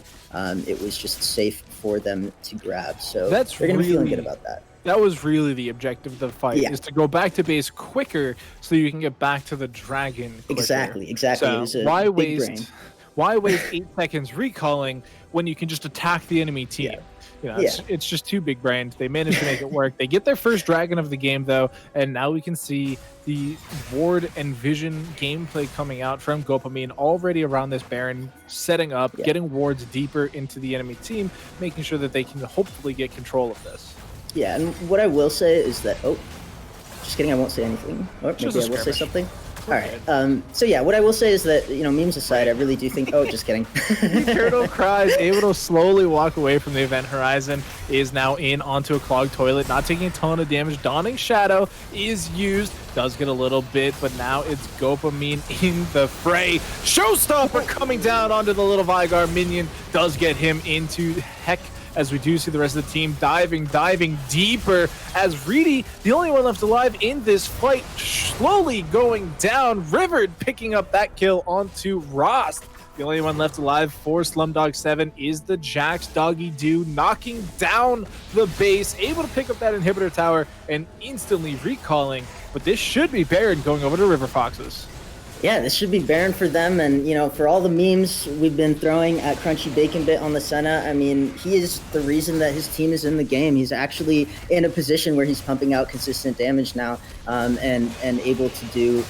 it was just safe for them to grab. So they're going to be feeling good about that. That was really the objective of the fight, is to go back to base quicker so you can get back to the dragon quicker. Exactly. So it was a why big brain. Why waste 8 seconds recalling when you can just attack the enemy team? You know, Yeah. it's just too big brained. They managed to make it work. They get their first dragon of the game though, and now we can see the ward and vision gameplay coming out from Gopamine already around this Baron, setting up, Yeah. getting wards deeper into the enemy team, making sure that they can hopefully get control of this. Yeah, and what I will say is that just kidding, I won't say anything. Or maybe I will say something. All right. So yeah, what I will say is that, memes aside, I really do think. Oh, just kidding. Eternal Cries, able to slowly walk away from the event horizon, is now in onto a clogged toilet, not taking a ton of damage. Dawning Shadow is used, does get a little bit, but now it's Gopamine in the fray. Showstopper coming down onto the little Vygar minion, does get him into heck, as we do see the rest of the team diving deeper, as Reedy, the only one left alive in this fight, slowly going down. River picking up that kill onto Rost. The only one left alive for Slumdog 7 is the Jax. Doggy Doo knocking down the base, able to pick up that inhibitor tower and instantly recalling, but this should be Baron going over to River Foxes. Yeah, this should be Baron for them, and for all the memes we've been throwing at Crunchy Bacon Bit on the Senna, I mean, he is the reason that his team is in the game. He's actually in a position where he's pumping out consistent damage now, and able to do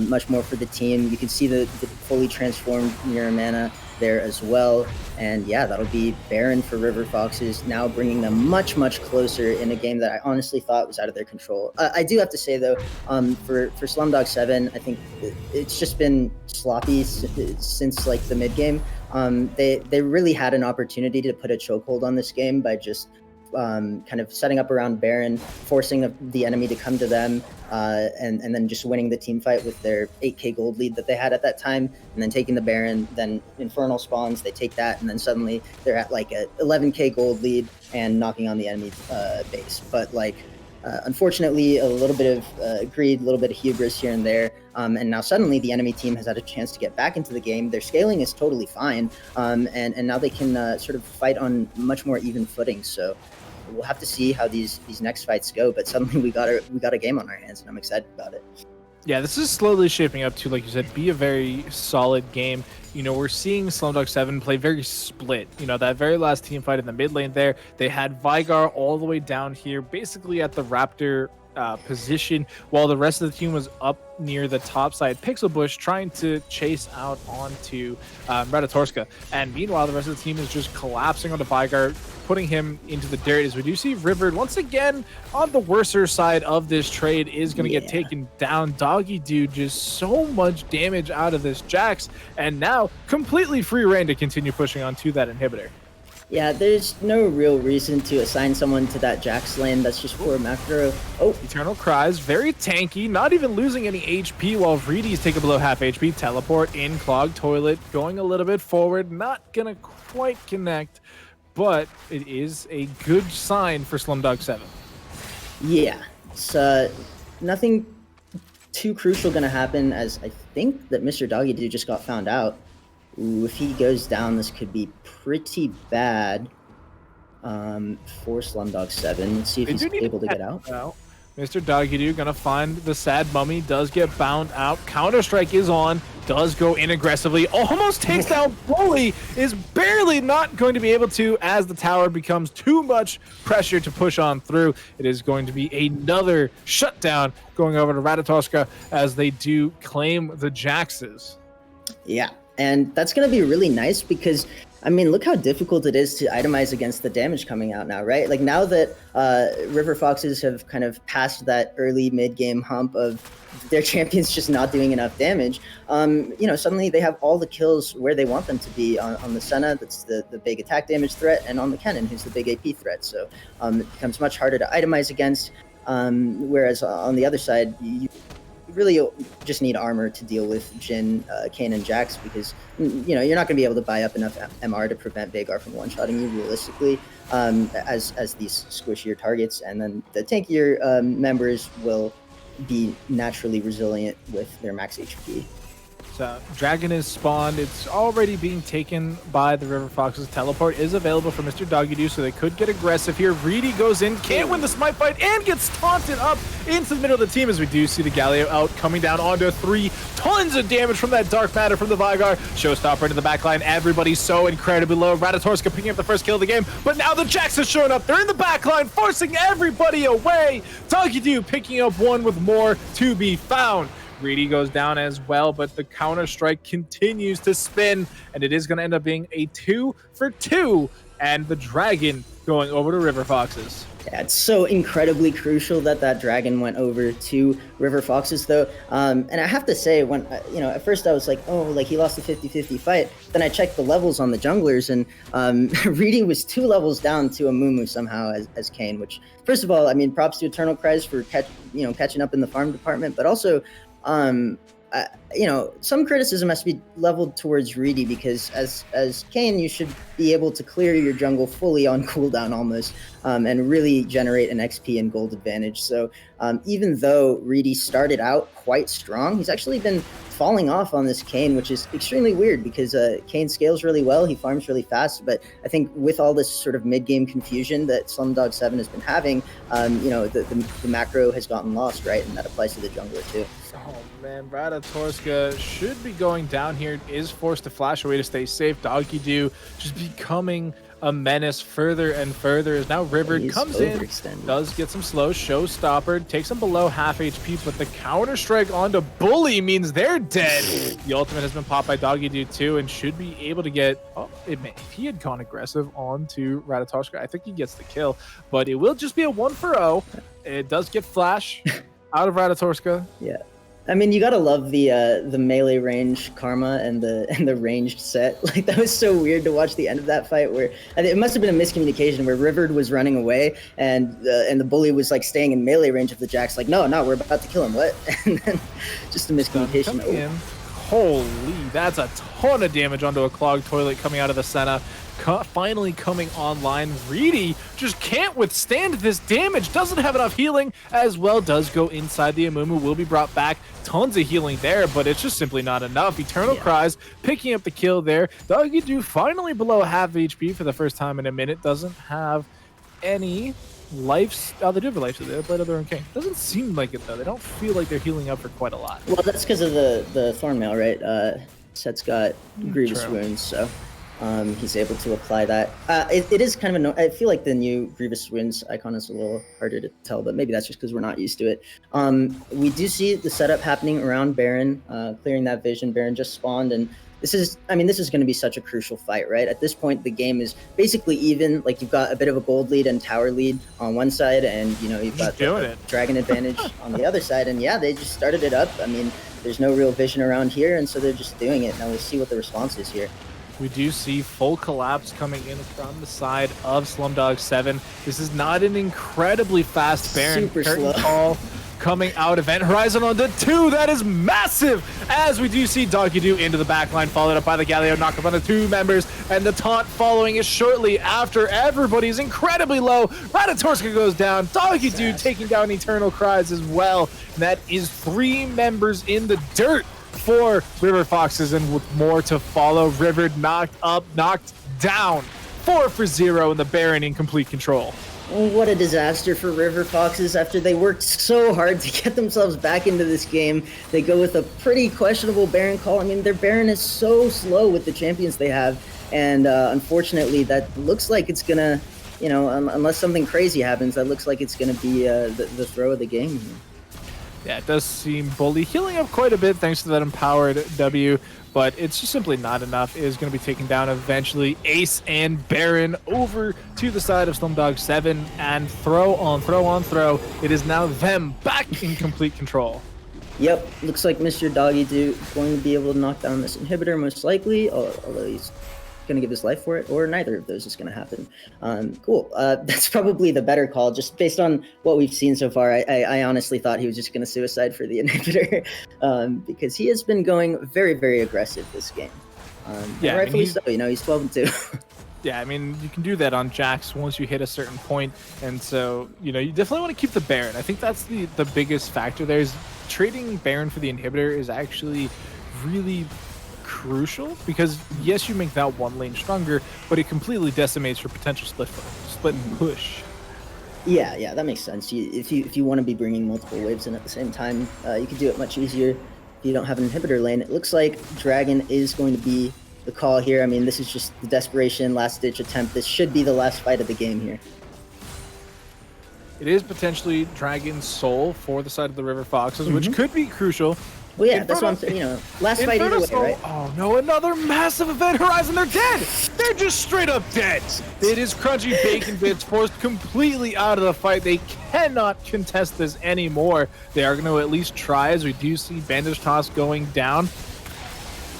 much more for the team. You can see the fully transformed Mirror Mana there as well, and yeah, that'll be Baron for River Foxes, now bringing them much closer in a game that I honestly thought was out of their control. I do have to say though, for Slumdog 7, I think it's just been sloppy since like the mid game. They really had an opportunity to put a chokehold on this game by just kind of setting up around Baron, forcing the enemy to come to them, and then just winning the team fight with their 8k gold lead that they had at that time, and then taking the Baron, then Infernal spawns, they take that, and then suddenly they're at like a 11k gold lead and knocking on the enemy base. But like, unfortunately, a little bit of greed, a little bit of hubris here and there, and now suddenly the enemy team has had a chance to get back into the game. Their scaling is totally fine, and now they can sort of fight on much more even footing. So we'll have to see how these next fights go, but suddenly we got a game on our hands, and I'm excited about it. Yeah, this is slowly shaping up to, like you said, be a very solid game. We're seeing Slumdog 7 play very split. That very last team fight in the mid lane there, they had Vygar all the way down here, basically at the Raptor position, while the rest of the team was up near the top side Pixel Bush trying to chase out onto Radatorska. And meanwhile, the rest of the team is just collapsing onto Vygar, putting him into the dirt, as we do see River once again on the worser side of this trade is going to get taken down. Doggy Doo, just so much damage out of this Jax, and now completely free reign to continue pushing onto that inhibitor. Yeah, there's no real reason to assign someone to that Jax lane. That's just for macro. Oh, Eternal Cries, very tanky, not even losing any HP, while Reedy's take a below half HP. Teleport in, clogged toilet, going a little bit forward, not gonna quite connect, but it is a good sign for Slumdog 7. Yeah, it's nothing too crucial gonna happen, as I think that Mr. Doggy Doo just got found out. Ooh, if he goes down, this could be pretty bad for Slumdog 7. Let's see if he's able to get out. Now, Mr. Doggy Doo gonna find the sad mummy, does get bound out. Counter-Strike is on, does go in aggressively, almost takes down Bully, is barely not going to be able to, as the tower becomes too much pressure to push on through. It is going to be another shutdown going over to Radatorska as they do claim the Jaxes. Yeah. And that's going to be really nice because, I mean, look how difficult it is to itemize against the damage coming out now, right? Like now that River Foxes have kind of passed that early mid-game hump of their champions just not doing enough damage, suddenly they have all the kills where they want them to be on the Senna, that's the big attack damage threat, and on the Kennen, who's the big AP threat. So it becomes much harder to itemize against, whereas on the other side, you really just need armor to deal with Jhin, Kayn, and Jax, because you're not going to be able to buy up enough MR to prevent Veigar from one-shotting you realistically, as these squishier targets, and then the tankier members will be naturally resilient with their max HP. So Dragon is spawned. It's already being taken by the River Foxes. Teleport is available for Mr. Doggy so they could get aggressive here. Reedy goes in, can't win the smite fight, and gets taunted up into the middle of the team as we do see the Galio out, coming down onto 3. Tons of damage from that Dark Matter from the Vigar. Showstopper into the backline. Everybody's so incredibly low. Ratatorska picking up the first kill of the game, but now the Jacks are showing up. They're in the backline, forcing everybody away. Doggy picking up one with more to be found. Reedy goes down as well, but the counter-strike continues to spin, and it is going to end up being a 2 for 2, and the Dragon going over to River Foxes. Yeah, it's so incredibly crucial that that Dragon went over to River Foxes, though. And I have to say, when at first I was like, oh, like he lost a 50-50 fight. Then I checked the levels on the junglers, and Reedy was 2 levels down to a Mumu somehow as Kayn. Which, first of all, I mean, props to Eternal Cries for catching up in the farm department, but also. Some criticism has to be leveled towards Reedy because as Kayn, you should be able to clear your jungle fully on cooldown almost, and really generate an XP and gold advantage. So even though Reedy started out quite strong, he's actually been falling off on this Kayn, which is extremely weird because Kayn scales really well, he farms really fast, but I think with all this sort of mid-game confusion that Slumdog 7 has been having, the macro has gotten lost, right? And that applies to the jungler too. Oh man, Ratatorska should be going down here. Is forced to flash away to stay safe. Doggy just becoming a menace further and further as now River comes in, does get some slow, showstopper, takes him below half HP, but the counter strike onto Bully means they're dead. The ultimate has been popped by Doggy too, and should be able to get, if he had gone aggressive onto Ratatorska, I think he gets the kill, but it will just be a 1-for-0. It does get flash out of Ratatorska. Yeah. I mean, you gotta love the melee range karma and the ranged set. Like, that was so weird to watch the end of that fight where it must have been a miscommunication where Rivered was running away and the Bully was like staying in melee range of the Jacks. Like, no, we're about to kill him. What? And then just a miscommunication. Holy, that's a ton of damage onto a clogged toilet coming out of the Senna. Finally coming online. Reedy just can't withstand this damage, doesn't have enough healing as well, does go inside the Amumu, will be brought back. Tons of healing there, but it's just simply not enough. Eternal Cries picking up the kill there. Doggy finally below half HP for the first time in a minute, doesn't have any life. Oh, they do have a life, so they have Blade of their own king. Doesn't seem like it though. They don't feel like they're healing up for quite a lot. Well, that's because of the Thornmail, right? Set's got Grievous Wounds, so he's able to apply that. It is kind of I feel like the new Grievous Wounds icon is a little harder to tell, but maybe that's just because we're not used to it. We do see the setup happening around Baron, clearing that vision. Baron just spawned, and this is going to be such a crucial fight, right? At this point, the game is basically even. Like, you've got a bit of a gold lead and tower lead on one side, and you've got the dragon advantage on the other side. And yeah, they just started it up. I mean, there's no real vision around here, and so they're just doing it. Now we'll see what the response is here. We do see full collapse coming in from the side of Slumdog 7. This is not an incredibly fast Baron. Super slow. Call coming out. Event Horizon on the 2. That is massive. As we do see Doggy into the backline, followed up by the Galio, knock up on the 2 members, and the taunt following is shortly after. Everybody's incredibly low. Ratatorska goes down. Doggy taking down Eternal Cries as well. And that is 3 members in the dirt for River Foxes, and with more to follow. River knocked down. 4 for 0, and the Baron in complete control. What a disaster for River Foxes. After they worked so hard to get themselves back into this game, they go with a pretty questionable Baron call. I mean, their Baron is so slow with the champions they have, and unfortunately that looks like it's gonna, unless something crazy happens, that looks like it's gonna be the throw of the game here. Yeah, it does seem Bully healing up quite a bit thanks to that empowered W, but it's just simply not enough. It is going to be taken down eventually. Ace and Baron over to the side of Slumdog 7, and throw on throw. It is now them back in complete control. Yep, looks like Mr. Doggy going to be able to knock down this inhibitor most likely, although he's going to give his life for it, or neither of those is going to happen. Cool. That's probably the better call, just based on what we've seen so far. I honestly thought he was just going to suicide for the inhibitor, because he has been going very, very aggressive this game. Yeah, rightfully so. He's 12-2. Yeah, I mean, you can do that on Jax once you hit a certain point, and so, you definitely want to keep the Baron. I think that's the biggest factor there. Is trading Baron for the inhibitor is actually really crucial because yes, you make that one lane stronger, but it completely decimates your potential split and push. Yeah, that makes sense. If you want to be bringing multiple waves in at the same time, you can do it much easier if you don't have an inhibitor lane. It looks like Dragon is going to be the call here. I mean, this is just the desperation, last-ditch attempt. This should be the last fight of the game here. It is potentially Dragon's soul for the side of the River Foxes, which could be crucial. Well, yeah, that's what I'm saying. You know, last fight either way, right? Oh no, another massive event horizon. They're dead. They're just straight up dead. It is Crunchy Bacon Bits forced completely out of the fight. They cannot contest this anymore. They are going to at least try, as we do see Bandage Toss going down.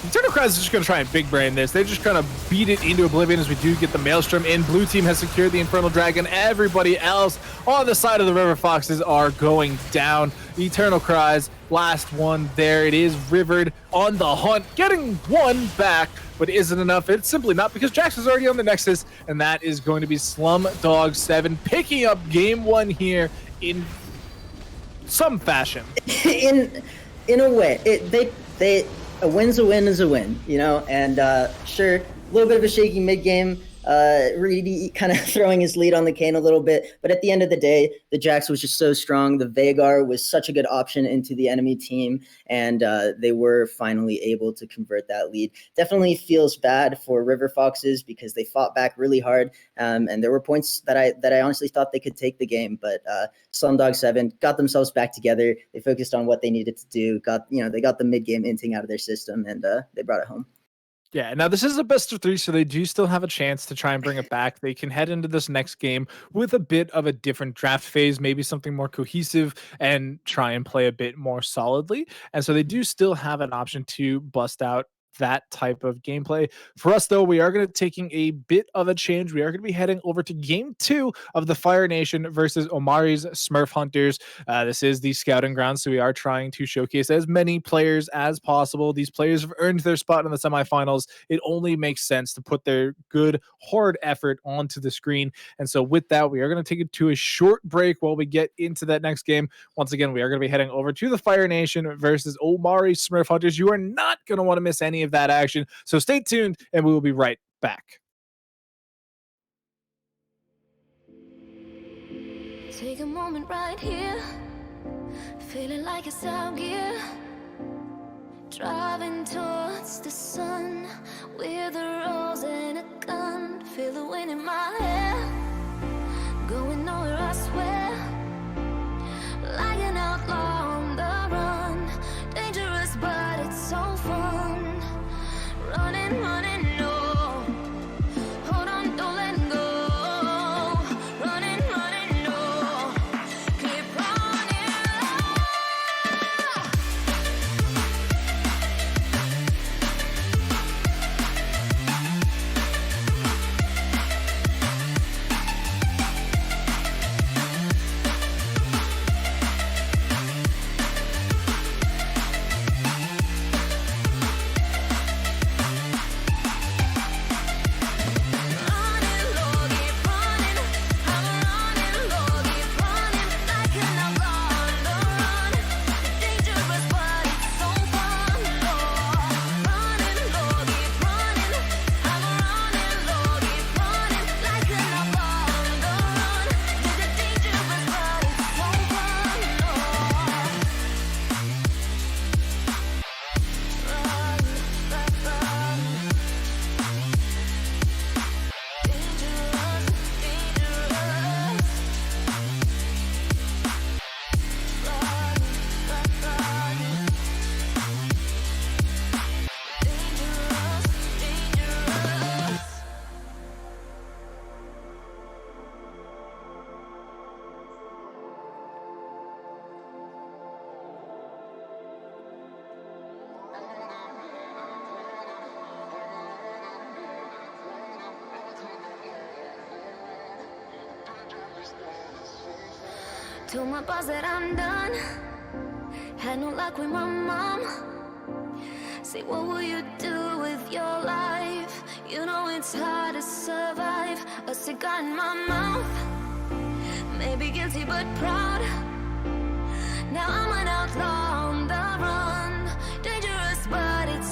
Eternal Cries is just going to try and big brain this. They're just going to beat it into oblivion as we do get the Maelstrom in. Blue team has secured the Infernal Dragon. Everybody else on the side of the River Foxes are going down. Eternal Cries, last one there. It is Rivered on the hunt, getting one back, but isn't enough. It's simply not because Jax is already on the Nexus, and that is going to be Slumdog 7 picking up game one here in some fashion. in a way, a win's a win is a win, you know, and sure, a little bit of a shaky mid-game, Reedy kind of throwing his lead on the Kayn a little bit, but at the end of the day, the Jax was just so strong. The Veigar was such a good option into the enemy team, and they were finally able to convert that lead. Definitely feels bad for River Foxes because they fought back really hard, and there were points that I honestly thought they could take the game, but Slumdog 7 got themselves back together. They focused on what they needed to do. They got the mid-game inting out of their system, and they brought it home. Yeah, now this is a best of 3, so they do still have a chance to try and bring it back. They can head into this next game with a bit of a different draft phase, maybe something more cohesive, and try and play a bit more solidly. And so they do still have an option to bust out that type of gameplay. For us, though, we are going to be taking a bit of a change. We are going to be heading over to game 2 of the Fire Nation versus Omari's Smurf Hunters. This is the scouting ground, so we are trying to showcase as many players as possible. These players have earned their spot in the semifinals. It only makes sense to put their good, hard effort onto the screen. And so with that, we are going to take it to a short break while we get into that next game. Once again, we are going to be heading over to the Fire Nation versus Omari's Smurf Hunters. You are not going to want to miss any of that action, so stay tuned and we will be right back. Take a moment right here, feeling like it's out gear, driving towards the sun with a rose and a gun. Feel the wind in my hair, going nowhere I swear, like an outlaw on the run, dangerous but it's so fun. Running, no. Hold on, don't let go. Running, no. Keep running. Told my boss that I'm done. Had no luck with my mom. Say, what will you do with your life? You know it's hard to survive. A cigar in my mouth. Maybe guilty but proud. Now I'm an outlaw on the run. Dangerous but it's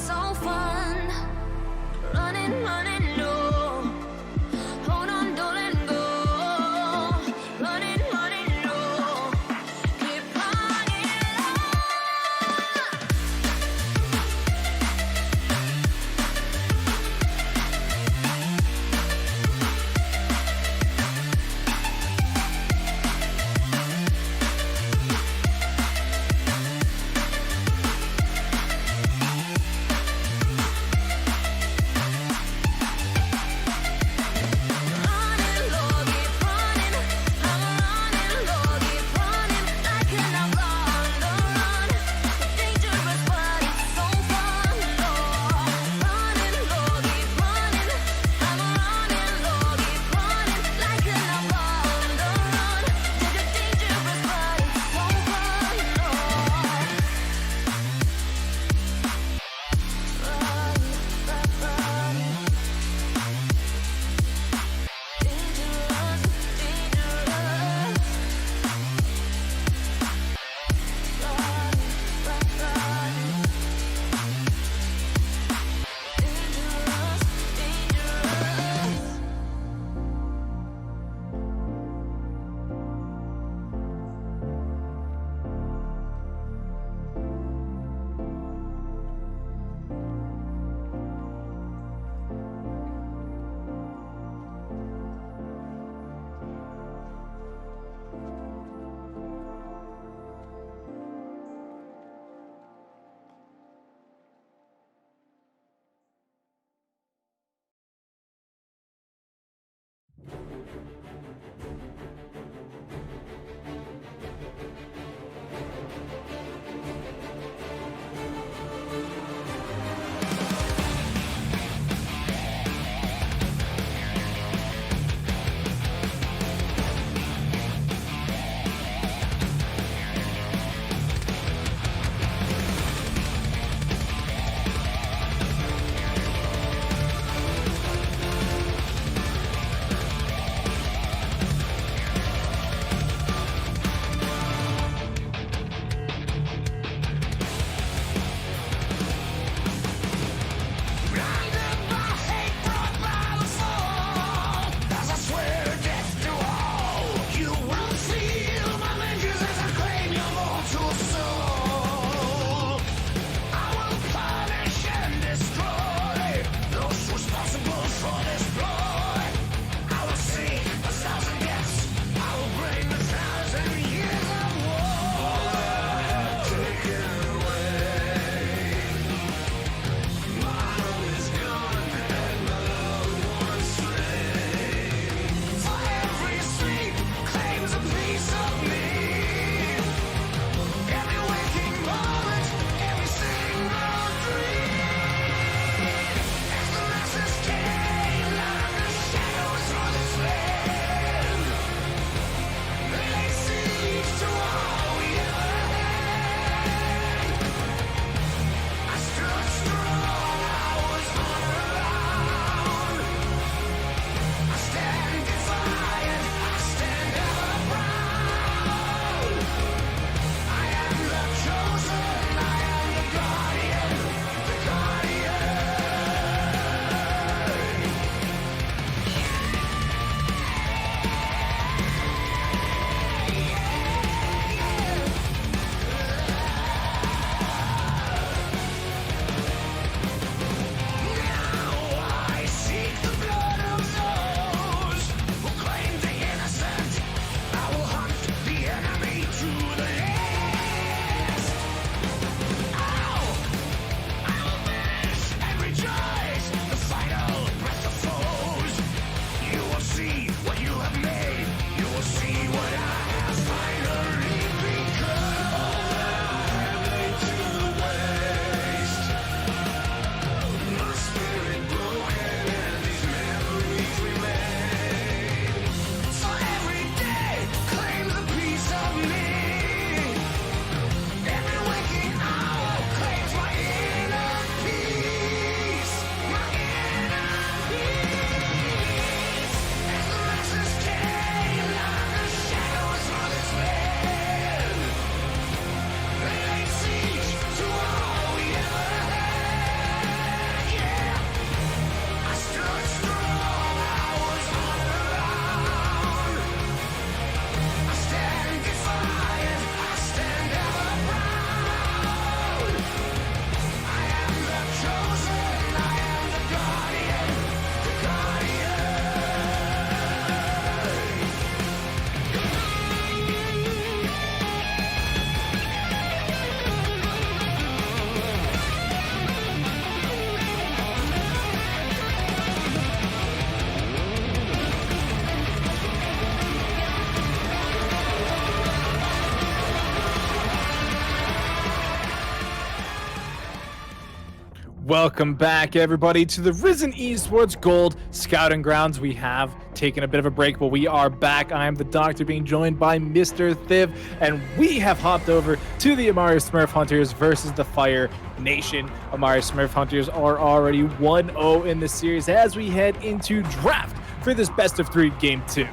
Welcome back, everybody, to the Risen Esports Gold Scouting Grounds. We have taken a bit of a break, but we are back. I am the Doctor, being joined by Mr. Thiv, and we have hopped over to the Amari Smurf Hunters versus the Fire Nation. Amari Smurf Hunters are already 1-0 in the series as we head into draft for this best of 3 game 2.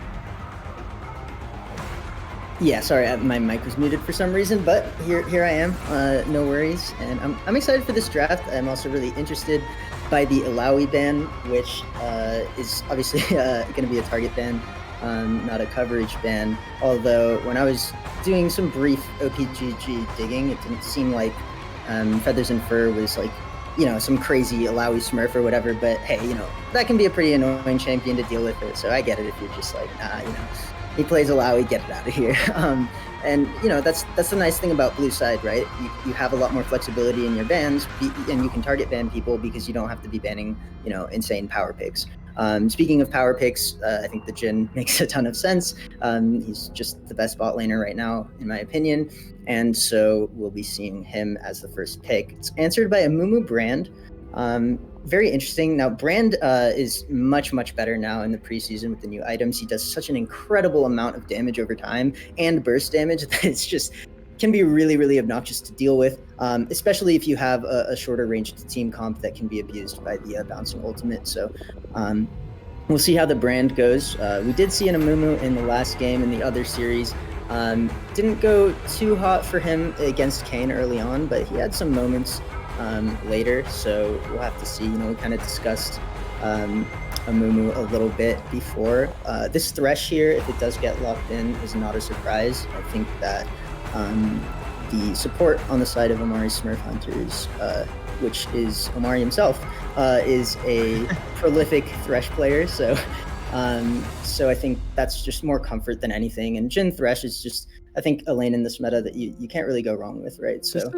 Yeah, sorry, my mic was muted for some reason, but here I am. No worries, and I'm excited for this draft. I'm also really interested by the Alawi ban, which is obviously going to be a target ban, not a coverage ban. Although when I was doing some brief OPGG digging, it didn't seem like Feathers and Fur was like, you know, some crazy Alawi Smurf or whatever. But hey, you know, that can be a pretty annoying champion to deal with it. So I get it if you're just like, nah, you know, he plays Alawi, get it out of here. And that's the nice thing about blue side, right? You have a lot more flexibility in your bans, and you can target ban people because you don't have to be banning insane power picks. Speaking of power picks, I think the Jhin makes a ton of sense. He's just the best bot laner right now, in my opinion. And so we'll be seeing him as the first pick. It's answered by a Mumu Brand. Very interesting. Now, Brand is much, much better now in the preseason with the new items. He does such an incredible amount of damage over time and burst damage that it's just can be really, really obnoxious to deal with, especially if you have a shorter range team comp that can be abused by the bouncing ultimate. So we'll see how the Brand goes. We did see an Amumu in the last game in the other series. Didn't go too hot for him against Kayn early on, but he had some moments later, so we'll have to see. We kind of discussed Amumu a little bit before. This Thresh here, if it does get locked in, is not a surprise. I think that the support on the side of Amari Smurf Hunters, which is Amari himself, is a prolific Thresh player, so I think that's just more comfort than anything. And Jhin Thresh is just, I think, a lane in this meta that you can't really go wrong with, right? So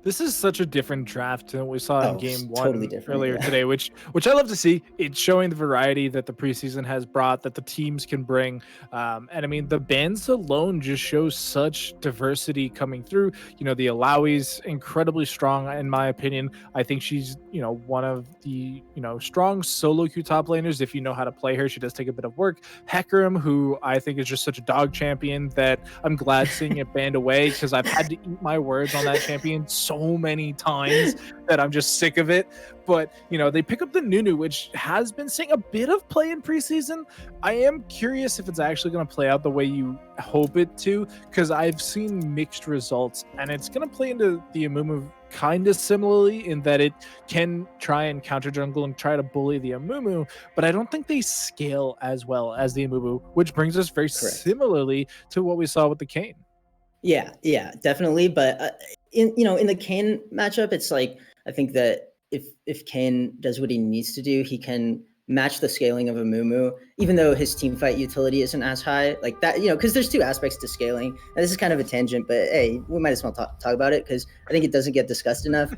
this is such a different draft than what we saw in game one totally earlier today, which I love to see. It's showing the variety that the preseason has brought, that the teams can bring. And I mean, the bans alone just shows such diversity coming through. The Alawi's incredibly strong, in my opinion. I think she's, one of the, strong solo queue top laners. If you know how to play her, she does take a bit of work. Hecarim, who I think is just such a dog champion that I'm glad seeing it banned away, because I've had to eat my words on that champion so many times that I'm just sick of it. But they pick up the Nunu, which has been seeing a bit of play in preseason. I am curious if it's actually going to play out the way you hope it to, because I've seen mixed results, and it's going to play into the Amumu kind of similarly in that it can try and counter jungle and try to bully the Amumu, but I don't think they scale as well as the Amumu, which brings us very similarly to what we saw with the Kayn. Yeah, definitely. But in the Kayn matchup, it's like, I think that if Kayn does what he needs to do, he can match the scaling of Amumu, even though his team fight utility isn't as high. Like that, because there's two aspects to scaling. And this is kind of a tangent, but hey, we might as well talk about it because I think it doesn't get discussed enough.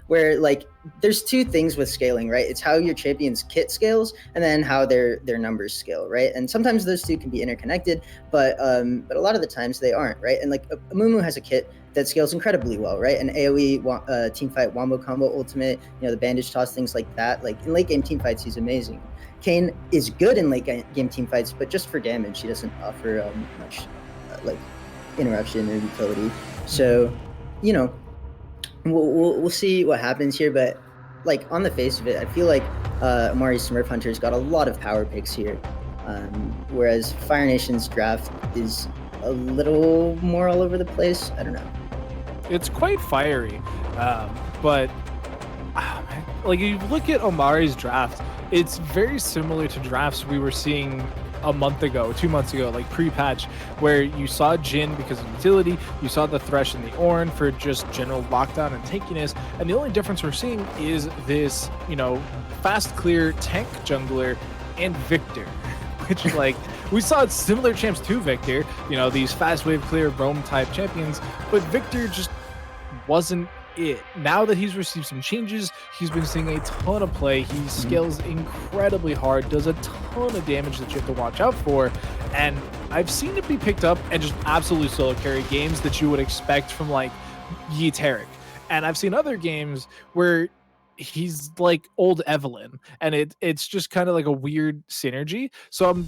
Where like there's two things with scaling, right? It's how your champion's kit scales and then how their numbers scale, right? And sometimes those two can be interconnected, but a lot of the times they aren't, right? And like Amumu has a kit that scales incredibly well, right? An AoE teamfight wombo combo ultimate, the bandage toss, things like that. Like in late game teamfights, he's amazing. Kayn is good in late game teamfights, but just for damage, he doesn't offer much like interruption or utility. So, we'll see what happens here. But like on the face of it, I feel like Amari Smurf Hunter's got a lot of power picks here, whereas Fire Nation's draft is a little more all over the place. I don't know. It's quite fiery, but like you look at Omari's draft, it's very similar to drafts we were seeing a month ago, 2 months ago, like pre-patch, where you saw Jhin because of utility, you saw the Thresh and the Ornn for just general lockdown and tankiness, and the only difference we're seeing is this, fast clear tank jungler and Victor, which like we saw similar champs to Victor, these fast wave clear roam type champions, but Victor just wasn't it. Now that he's received some changes, he's been seeing a ton of play. He scales incredibly hard, does a ton of damage that you have to watch out for, and I've seen it be picked up and just absolutely solo carry games that you would expect from like Yi Tarek. And I've seen other games where he's like old Evelyn, and it's just kind of like a weird synergy. So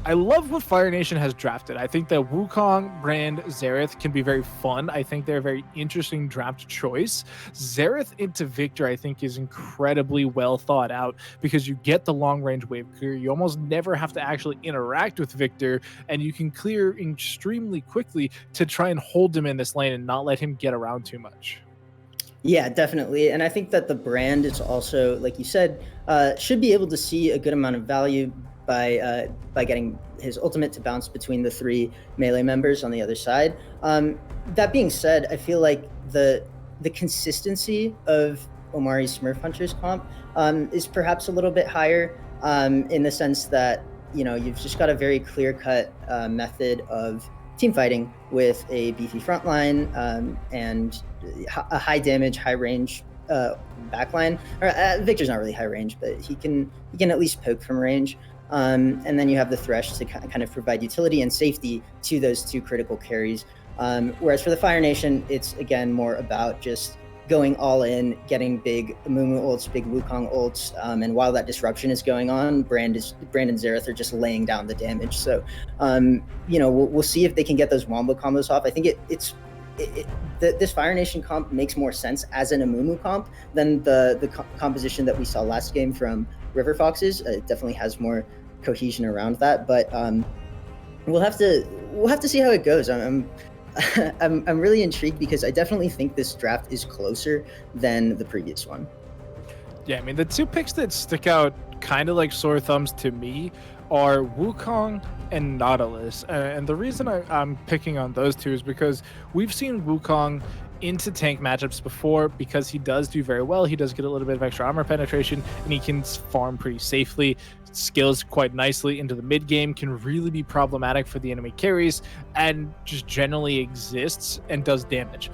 I love what Fire Nation has drafted. I think that Wukong, Brand, Xerath can be very fun. I think they're a very interesting draft choice. Xerath into Victor, I think, is incredibly well thought out because you get the long range wave clear. You almost never have to actually interact with Victor, and you can clear extremely quickly to try and hold him in this lane and not let him get around too much. Yeah, definitely. And I think that the Brand is also, like you said, should be able to see a good amount of value by getting his ultimate to bounce between the three melee members on the other side. That being said, I feel like the consistency of Omari Smurf Hunter's comp is perhaps a little bit higher in the sense that you've just got a very clear-cut method of team fighting with a beefy front line and a high damage, high range backline. Or Victor's not really high range, but he can at least poke from range. And then you have the Thresh to kind of provide utility and safety to those two critical carries. Whereas for the Fire Nation, it's again more about just going all in, getting big Amumu ults, big Wukong ults, and while that disruption is going on, Brand and Xerath are just laying down the damage. So, we'll see if they can get those wombo combos off. I think this Fire Nation comp makes more sense as an Amumu comp than the composition that we saw last game from River Foxes. It definitely has more cohesion around that, but we'll have to see how it goes. I'm really intrigued because I definitely think this draft is closer than the previous one. Yeah, I mean, the two picks that stick out kind of like sore thumbs to me are Wukong and Nautilus. And the reason I'm picking on those two is because we've seen Wukong into tank matchups before because he does do very well. He does get a little bit of extra armor penetration and he can farm pretty safely. Scales quite nicely into the mid game, can really be problematic for the enemy carries, and just generally exists and does damage.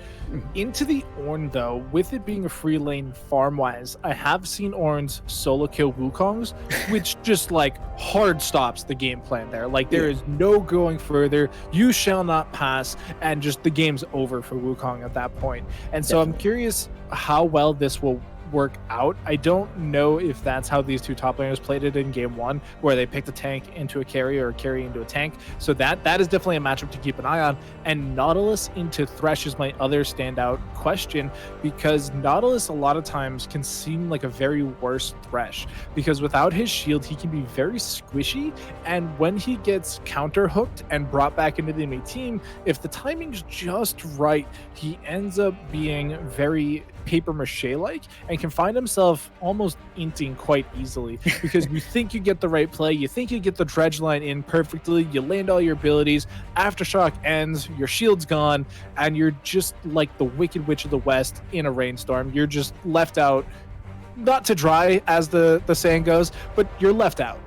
Into the Ornn, though, with it being a free lane farm wise, I have seen Ornns solo kill Wukongs, which just like hard stops the game plan there. Like there is no going further. You shall not pass, and just the game's over for Wukong at that point. And so I'm curious how well this will work out. I don't know if that's how these two top laners played it in game one, where they picked a tank into a carry or a carry into a tank. So that is definitely a matchup to keep an eye on. And Nautilus into Thresh is my other standout question, because Nautilus a lot of times can seem like a very worse Thresh, because without his shield he can be very squishy, and when he gets counter hooked and brought back into the enemy team, if the timing's just right, he ends up being very paper mache like and can find himself almost inting quite easily, because you think you get the right play, you think you get the dredge line in perfectly, you land all your abilities, aftershock ends, your shield's gone, and you're just like the Wicked Witch of the West in a rainstorm. You're just left out, not to dry as the saying goes, but you're left out.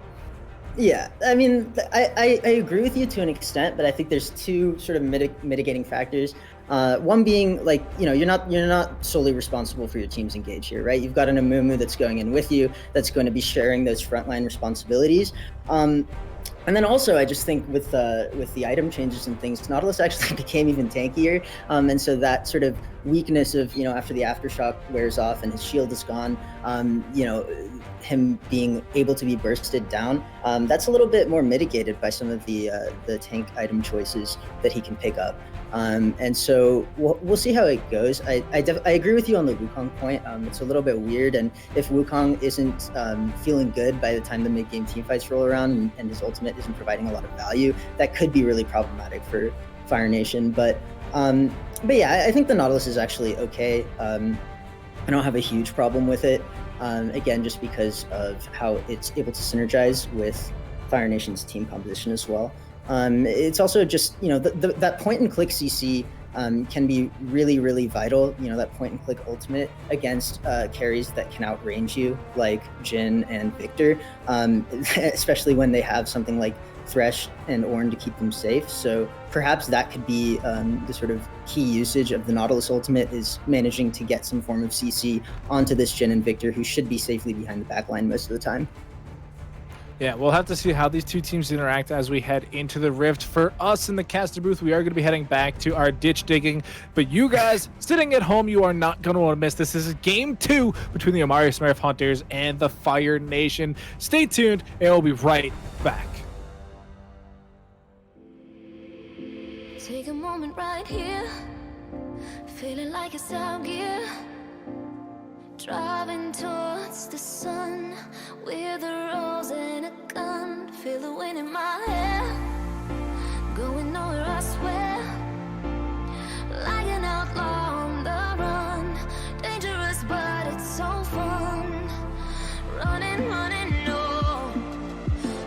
Yeah, I mean, I agree with you to an extent, but I think there's two sort of mitigating factors. One being, like, you're not solely responsible for your team's engage here, right? You've got an Amumu that's going in with you, that's going to be sharing those frontline responsibilities. And then also, I just think with the item changes and things, Nautilus actually became even tankier. And so that sort of weakness of, after the aftershock wears off and his shield is gone, him being able to be bursted down, that's a little bit more mitigated by some of the tank item choices that he can pick up. And so we'll see how it goes. I agree with you on the Wukong point. It's a little bit weird, and if Wukong isn't feeling good by the time the mid-game teamfights roll around and his ultimate isn't providing a lot of value, that could be really problematic for Fire Nation. But yeah, I think the Nautilus is actually okay. I don't have a huge problem with it. Again, just because of how it's able to synergize with Fire Nation's team composition as well. It's also just, that point and click CC can be really, really vital. That point and click ultimate against carries that can outrange you, like Jhin and Victor, especially when they have something like Thresh and Ornn to keep them safe. So perhaps that could be the sort of key usage of the Nautilus ultimate, is managing to get some form of CC onto this Jhin and Victor, who should be safely behind the backline most of the time. Yeah, we'll have to see how these two teams interact as we head into the Rift. For us in the caster booth, we are going to be heading back to our ditch digging. But you guys sitting at home, you are not going to want to miss this. This is game 2 between the Amari Smurf Hunters and the Fire Nation. Stay tuned, and we'll be right back. Take a moment right here, feeling like it's out gear. Driving towards the sun with a rose and a gun. Feel the wind in my hair, going nowhere I swear. Like an outlaw on the run, dangerous but it's so fun. Running, running, no.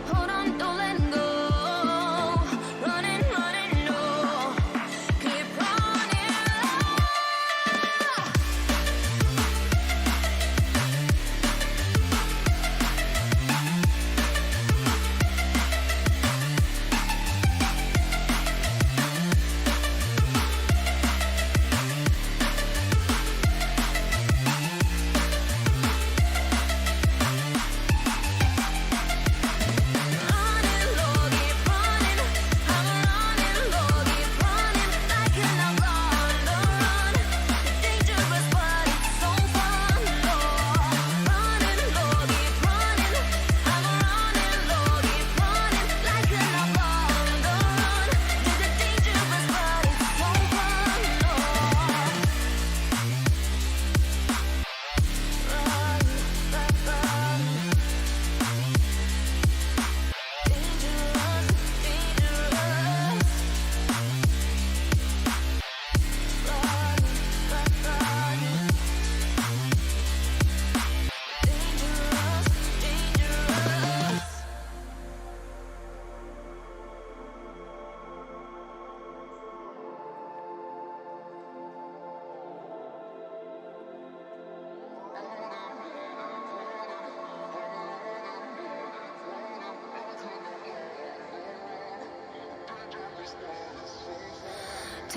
Hold on, don't let go. Running, running, no. Keep running.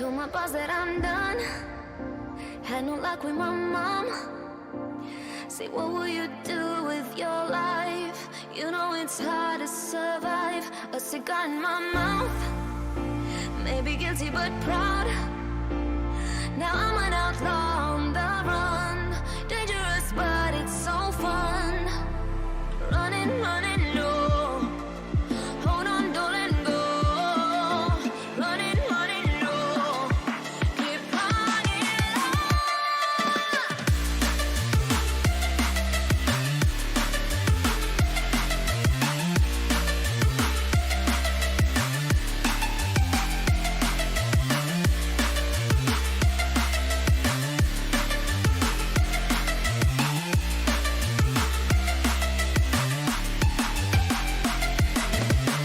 Told my boss that I'm done. Had no luck with my mom. Say, what will you do with your life? You know it's hard to survive. A cigar in my mouth. Maybe guilty but proud. Now I'm an outlaw on the run. Dangerous but it's so fun. Running, running low. Hold on, don't let go. Running, running low. Keep running low.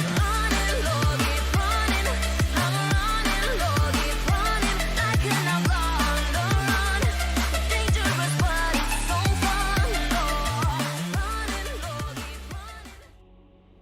Running low, keep running. I'm running low, keep running. Like an outlaw on the run. Dangerous but it's so fun. Running low, keep running.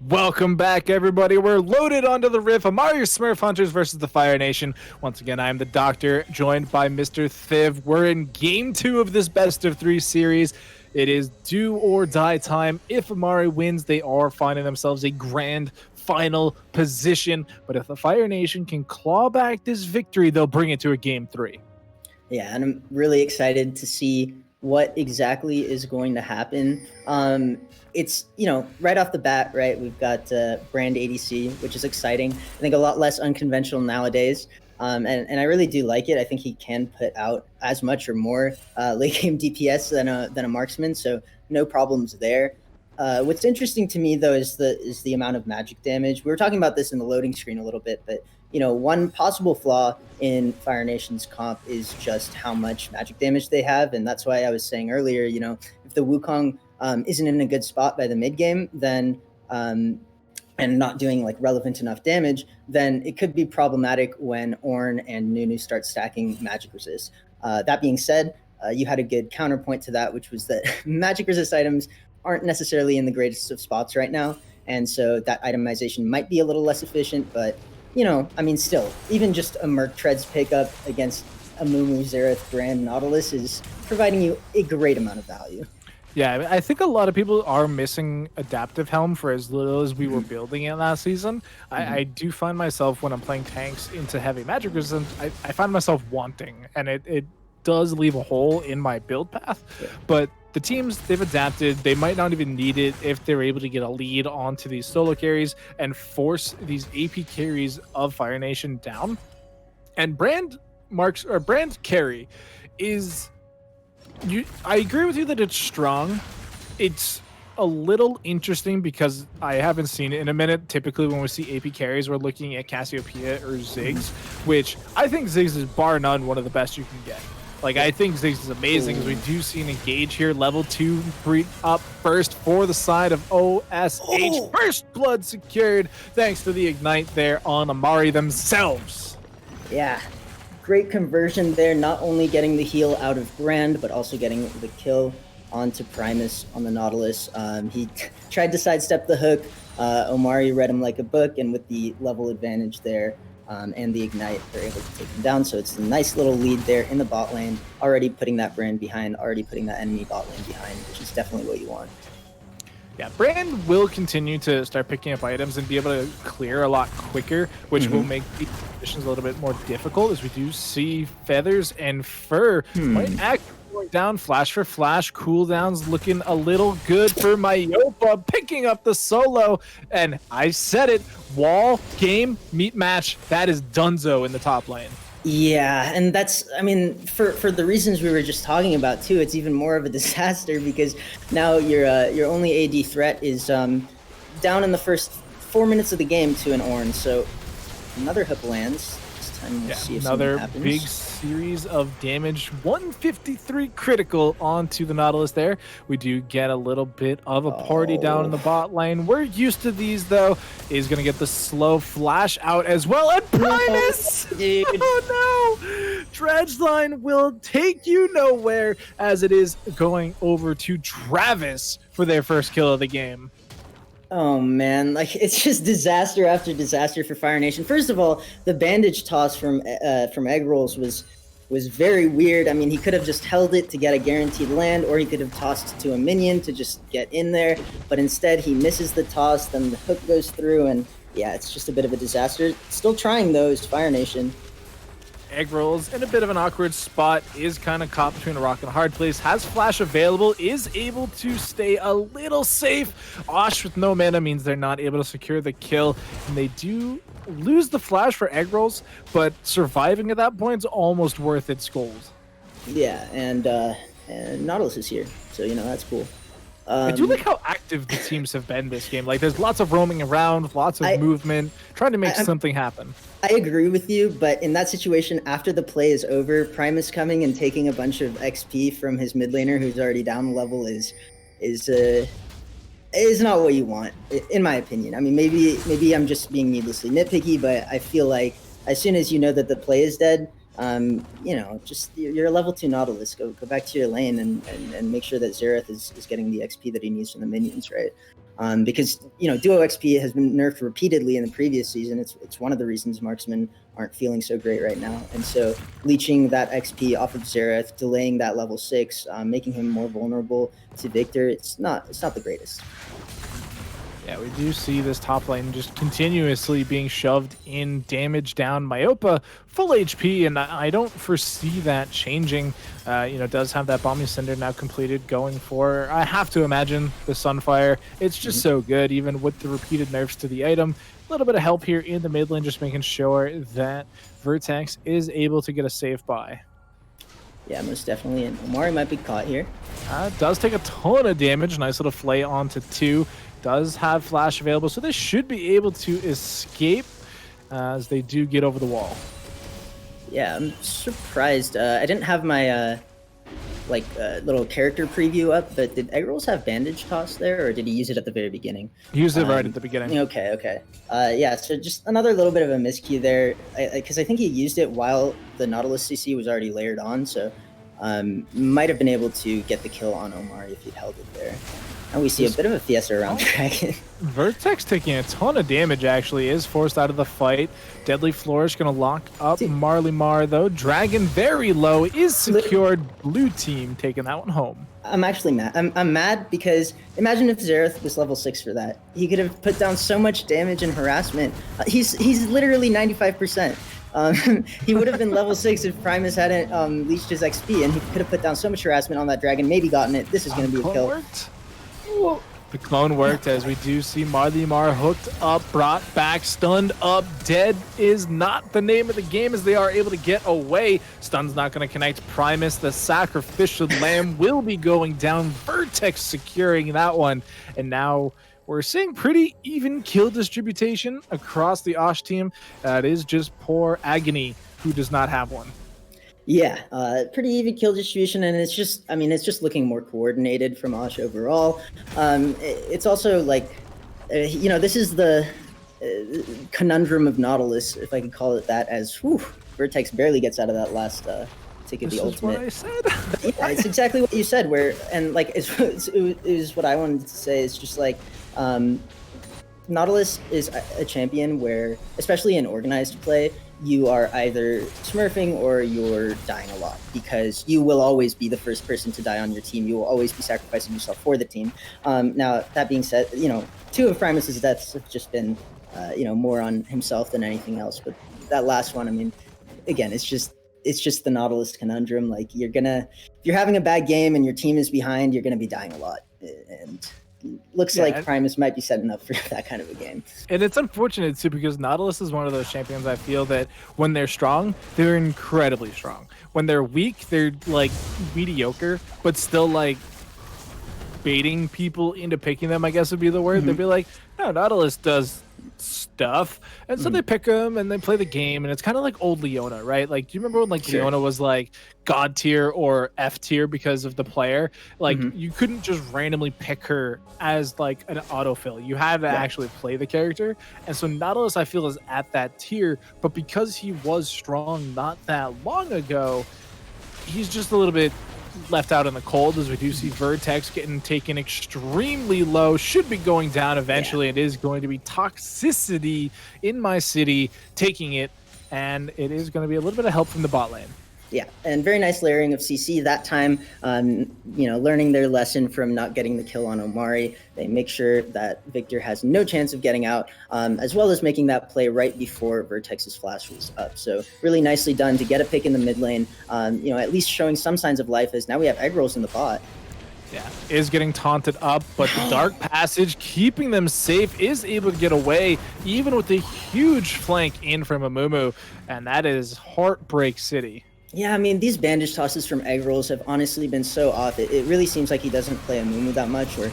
Welcome back, everybody. We're loaded onto the riff. Amari Smurf Hunters versus the Fire Nation. Once again, I am the Doctor, joined by Mr. Thiv. We're in Game 2 of this best of 3 series. It is do or die time. If Amari wins, they are finding themselves a grand final position. But if the Fire Nation can claw back this victory, they'll bring it to a Game 3. Yeah, and I'm really excited to see what exactly is going to happen. It's, right off the bat, right, we've got brand ADC, which is exciting. I think a lot less unconventional nowadays. And I really do like it. I think he can put out as much or more late game DPS than a marksman, so no problems there. What's interesting to me though is the amount of magic damage. We were talking about this in the loading screen a little bit, but one possible flaw in Fire Nation's comp is just how much magic damage they have, and that's why I was saying earlier, if the Wukong isn't in a good spot by the mid game, then and not doing like relevant enough damage, then it could be problematic when Ornn and Nunu start stacking magic resist. That being said, you had a good counterpoint to that, which was that magic resist items aren't necessarily in the greatest of spots right now, and so that itemization might be a little less efficient, but still, even just a Merc Treads pickup against a Mumu Xerath Brand Nautilus is providing you a great amount of value. Yeah, I think a lot of people are missing Adaptive Helm for as little as we were building it last season. I do find myself, when I'm playing tanks into heavy magic resistance, I find myself wanting, and it does leave a hole in my build path. Yeah. But the teams, they've adapted. They might not even need it if they're able to get a lead onto these solo carries and force these AP carries of Fire Nation down. And brand carry is... I agree with you that it's strong. It's a little interesting because I haven't seen it in a minute. Typically, when we see AP carries, we're looking at Cassiopeia or Ziggs, which I think Ziggs is bar none one of the best you can get. Like, I think Ziggs is amazing because we do see an engage here. Level 2 up first for the side of OSH. First blood secured thanks to the Ignite there on Amari themselves. Yeah. Great conversion there, not only getting the heal out of Brand, but also getting the kill onto Primus on the Nautilus. He tried to sidestep the hook. Omari read him like a book, and with the level advantage there and the Ignite, they're able to take him down. So it's a nice little lead there in the bot lane, already putting that Brand behind, already putting that enemy bot lane behind, which is definitely what you want. Yeah, Brand will continue to start picking up items and be able to clear a lot quicker, which will make the conditions a little bit more difficult, as we do see Feathers and Fur might actually going down. Flash for flash, cooldowns looking a little good for Myopa, picking up the solo, and I said it, wall, game, meet match, that is Dunzo in the top lane. Yeah, and that's, for the reasons we were just talking about too, it's even more of a disaster because now your only AD threat is down in the first 4 minutes of the game to an Ornn. So another hook lands. This time we'll see if another something happens. Big series of damage. 153 critical onto the Nautilus there. We do get a little bit of a party down in the bot lane. We're used to these though. Is going to get the slow flash out as well. And Primus! Dude. Oh no! Dredgeline will take you nowhere as it is going over to Travis for their first kill of the game. Oh man, like it's just disaster after disaster for Fire Nation. First of all, the bandage toss from Egg Rolls was very weird. I mean, he could have just held it to get a guaranteed land, or he could have tossed to a minion to just get in there. But instead, he misses the toss, then the hook goes through, and yeah, it's just a bit of a disaster. Still trying though, is Fire Nation. Egg Rolls in a bit of an awkward spot, is kind of caught between a rock and a hard place, has flash available, is able to stay a little safe. Osh with no mana means they're not able to secure the kill, and they do lose the flash for Egg Rolls, but surviving at that point is almost worth its gold. Yeah, and Nautilus is here, so you know that's cool. I do like how active the teams have been this game. Like, there's lots of roaming around, lots of movement, trying to make something happen. I agree with you, but in that situation, after the play is over, Primus coming and taking a bunch of XP from his mid laner who's already down a level is not what you want, in my opinion. I mean, maybe I'm just being needlessly nitpicky, but I feel like as soon as you know that the play is dead, you know, just you're a level 2 Nautilus. Go back to your lane and make sure that Xerath is getting the XP that he needs from the minions, right? Because you know, duo XP has been nerfed repeatedly in the previous season. It's one of the reasons marksmen aren't feeling so great right now. And so leeching that XP off of Xerath, delaying that level 6, making him more vulnerable to Victor, it's not the greatest. Yeah, we do see this top lane just continuously being shoved in, damage down. Myopa full HP, and I don't foresee that changing. You know, does have that Bombing Cinder now completed, going for, I have to imagine, the Sunfire. It's just so good, even with the repeated nerfs to the item. A little bit of help here in the mid lane, just making sure that Vertex is able to get a safe buy. Yeah, most definitely. And Omari might be caught here. Does take a ton of damage. Nice little flay onto 2. Does have flash available, so they should be able to escape as they do get over the wall. Yeah, I'm surprised. I didn't have my little character preview up, but did Egg Rolls have bandage toss there, or did he use it at the very beginning? He used it right at the beginning. Okay. Yeah, so just another little bit of a miscue there, because I think he used it while the Nautilus CC was already layered on, so might have been able to get the kill on Omari if he'd held it there. And we see a bit of a fiesta around Dragon. Vertex taking a ton of damage, actually, is forced out of the fight. Deadly Flourish going to lock up Marley Mar, though. Dragon very low, is secured. Blue team taking that one home. I'm actually mad. I'm mad because imagine if Xerath was level 6 for that. He could have put down so much damage and harassment. He's literally 95%. He would have been level 6 if Primus hadn't leached his XP, and he could have put down so much harassment on that dragon, maybe gotten it. This is going to be a kill. The clone worked, as we do see Marley Mar hooked up, brought back, stunned up. Dead is not the name of the game, as they are able to get away. Stun's not going to connect. Primus, the sacrificial lamb, will be going down. Vertex securing that one. And now we're seeing pretty even kill distribution across the Osh team. It is just poor Agony who does not have one. Yeah, pretty even kill distribution, and it's just looking more coordinated from Osh overall. It's also like, you know, this is the conundrum of Nautilus, if I could call it that, as Vertex barely gets out of that last ticket, the ultimate. This is what I said. Yeah, it's exactly what you said, where, and like, it was what I wanted to say. It's just like, Nautilus is a champion where, especially in organized play, you are either smurfing or you're dying a lot, because you will always be the first person to die on your team. You will always be sacrificing yourself for the team. Now, that being said, you know, 2 of Primus's deaths have just been, you know, more on himself than anything else. But that last one, I mean, again, it's just the Nautilus conundrum. Like, if you're having a bad game and your team is behind, you're gonna be dying a lot. And looks like Primus might be setting up for that kind of a game. And it's unfortunate too, because Nautilus is one of those champions I feel that when they're strong, they're incredibly strong. When they're weak, they're like mediocre, but still like baiting people into picking them, I guess would be the word. They'd be like, no, Nautilus does stuff, and so they pick him and they play the game, and it's kind of like old Leona, right? Like, do you remember when like Leona was like god tier or F tier because of the player? Like, you couldn't just randomly pick her as like an autofill. You had to actually play the character. And so Nautilus, I feel, is at that tier, but because he was strong not that long ago, he's just a little bit left out in the cold, as we do see Vertex getting taken extremely low. Should be going down eventually. It is going to be Toxicity in my city taking it, and it is going to be a little bit of help from the bot lane. Yeah, and very nice layering of CC that time. Learning their lesson from not getting the kill on Omari. They make sure that Victor has no chance of getting out, as well as making that play right before Vertex's flash was up. So really nicely done to get a pick in the mid lane. At least showing some signs of life, as now we have egg rolls in the bot. Yeah, is getting taunted up, but the Dark Passage keeping them safe, is able to get away, even with the huge flank in from Amumu, and that is Heartbreak City. Yeah, I mean, these bandage tosses from egg rolls have honestly been so off. It really seems like he doesn't play Amumu that much, or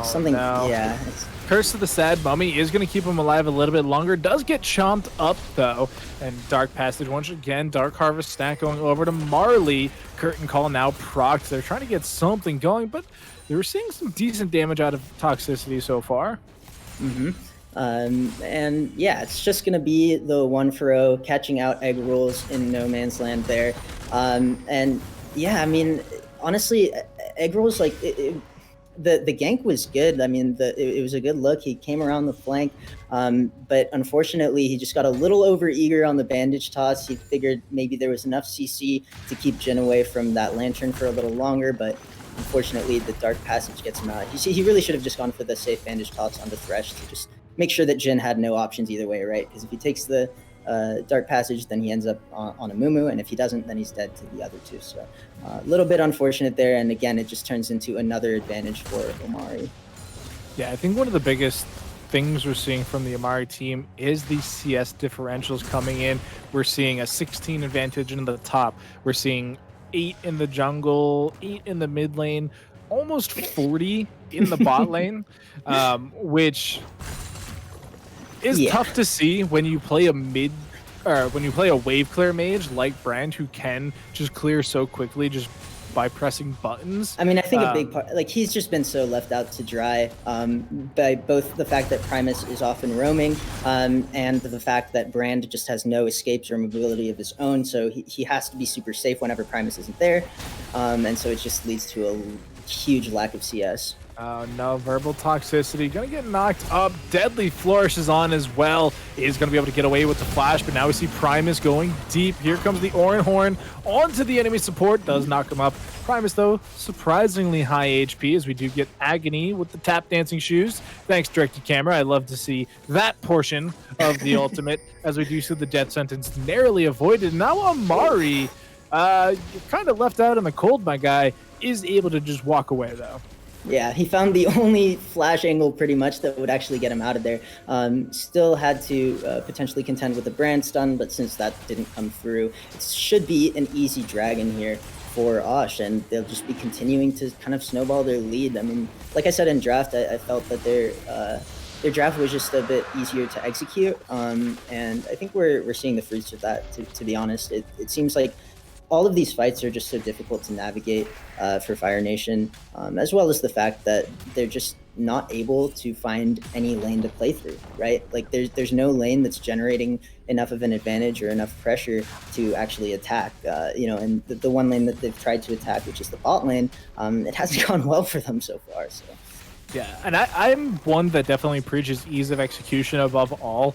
something. No. Yeah. Curse of the Sad Mummy is going to keep him alive a little bit longer. Does get chomped up, though. And Dark Passage, once again, Dark Harvest stack going over to Marley. Curtain Call now procced. They're trying to get something going, but they were seeing some decent damage out of Toxicity so far. And yeah, it's just going to be the 1-for-0, catching out egg rolls in no man's land there. And yeah, I mean, honestly, egg rolls, like, the gank was good. I mean, it was a good look. He came around the flank, but unfortunately, he just got a little over eager on the bandage toss. He figured maybe there was enough CC to keep Jhin away from that lantern for a little longer, but unfortunately, the Dark Passage gets him out. You see, he really should have just gone for the safe bandage toss on the Thresh to just make sure that Jhin had no options either way, right? Because if he takes the Dark Passage, then he ends up on Amumu, and if he doesn't, then he's dead to the other two. So a little bit unfortunate there, and again, it just turns into another advantage for Omari. Yeah, I think one of the biggest things we're seeing from the Omari team is these CS differentials coming in. We're seeing a 16 advantage in the top. We're seeing 8 in the jungle, 8 in the mid lane, almost 40 in the bot lane, which is tough to see when you play a wave clear mage like Brand, who can just clear so quickly just by pressing buttons. I mean, I think a big part, like, he's just been so left out to dry by both the fact that Primus is often roaming and the fact that Brand just has no escapes or mobility of his own. So he has to be super safe whenever Primus isn't there. And so it just leads to a huge lack of CS. Oh no, Verbal Toxicity gonna get knocked up. Deadly Flourish is on as well. Is gonna be able to get away with the flash, but now we see Primus going deep. Here comes the Orin Horn onto the enemy support. Does knock him up. Primus, though, surprisingly high HP, as we do get Agony with the tap dancing shoes. Thanks, Direct to Camera. I love to see that portion of the ultimate, as we do see the death sentence narrowly avoided. Now Omari, kind of left out in the cold, my guy, is able to just walk away, though. Yeah, he found the only flash angle pretty much that would actually get him out of there. Still had to potentially contend with the Brand stun, but since that didn't come through, it should be an easy dragon here for Osh, and they'll just be continuing to kind of snowball their lead. I mean, like I said in draft, I felt that their draft was just a bit easier to execute, and I think we're seeing the fruits of that, to be honest. It seems like all of these fights are just so difficult to navigate for Fire Nation, as well as the fact that they're just not able to find any lane to play through, right? Like there's no lane that's generating enough of an advantage or enough pressure to actually attack. And the one lane that they've tried to attack, which is the bot lane, it hasn't gone well for them so far. So. Yeah, and I'm one that definitely preaches ease of execution above all.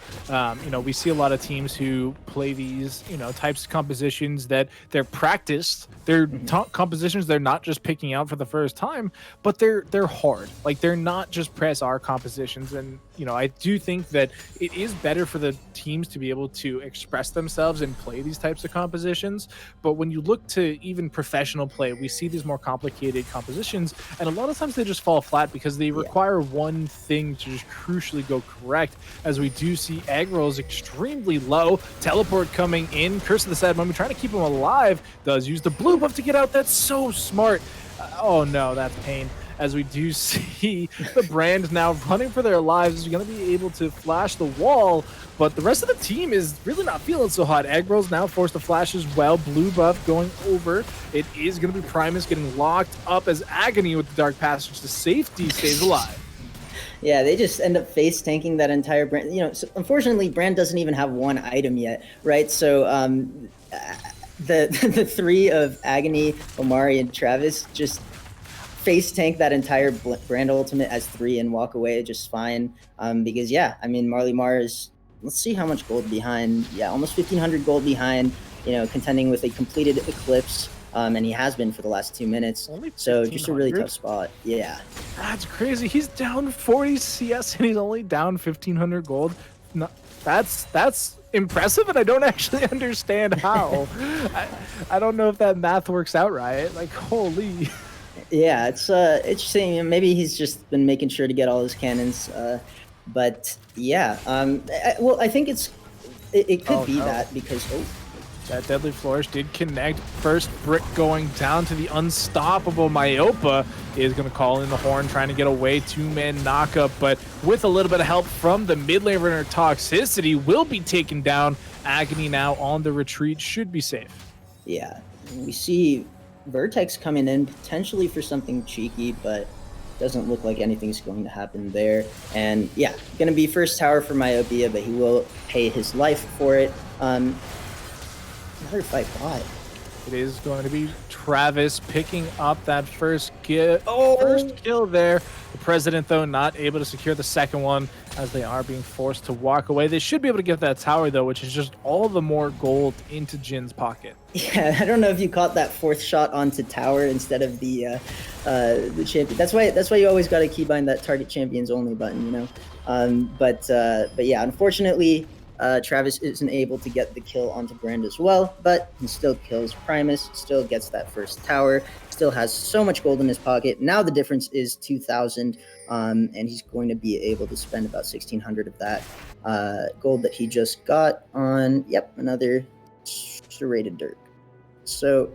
We see a lot of teams who play these, types of compositions that they're practiced. They're compositions they're not just picking out for the first time, but they're hard. Like, they're not just press R compositions. And, I do think that it is better for the teams to be able to express themselves and play these types of compositions. But when you look to even professional play, we see these more complicated compositions, and a lot of times they just fall flat because they require one thing to just crucially go correct, as we do see egg rolls extremely low. Teleport coming in. Curse of the Sad Mummy trying to keep him alive. Does use the blue buff to get out. That's so smart. Oh no, that's pain. As we do see the Brand now running for their lives, is going to be able to flash the wall, but the rest of the team is really not feeling so hot. Egg rolls now forced to flash as well. Blue buff going over. It is going to be Primus getting locked up as Agony with the Dark Passage to safety stays alive. Yeah, they just end up face tanking that entire Brand. So unfortunately, Brand doesn't even have one item yet, right? So the the three of Agony, Omari, and Travis just face tank that entire brand ultimate as 3 and walk away just fine. Because yeah, I mean Marley Mar is, let's see how much gold behind. Yeah, almost 1,500 gold behind. You know, contending with a completed Eclipse. And he has been for the last 2 minutes. So just a really tough spot. Yeah. That's crazy. He's down 40 CS and he's only down 1,500 gold. No, that's impressive, and I don't actually understand how. I don't know if that math works out right. Like, holy. Yeah, it's interesting. Maybe he's just been making sure to get all his cannons. But yeah, well, I think it could be that because that deadly flourish did connect. First brick going down to the unstoppable Myopa is going to call in the horn, trying to get away. 2-man knockup, but with a little bit of help from the mid lane runner, Toxicity will be taken down. Agony now on the retreat, should be safe. Yeah, we see Vertex coming in potentially for something cheeky, but doesn't look like anything's going to happen there. And yeah, going to be first tower for Myopia, but he will pay his life for it. Another fight bot. It is going to be Travis picking up that first kill there. The President, though, not able to secure the second one as they are being forced to walk away. They should be able to get that tower, though, which is just all the more gold into Jin's pocket. Yeah, I don't know if you caught that fourth shot onto tower instead of the champion. That's why you always got to keybind that target champions only button, you know. But yeah, unfortunately, Travis isn't able to get the kill onto Brand as well, but he still kills Primus, still gets that first tower, still has so much gold in his pocket. Now the difference is 2,000, and he's going to be able to spend about 1,600 of that gold that he just got on, another serrated dirt. So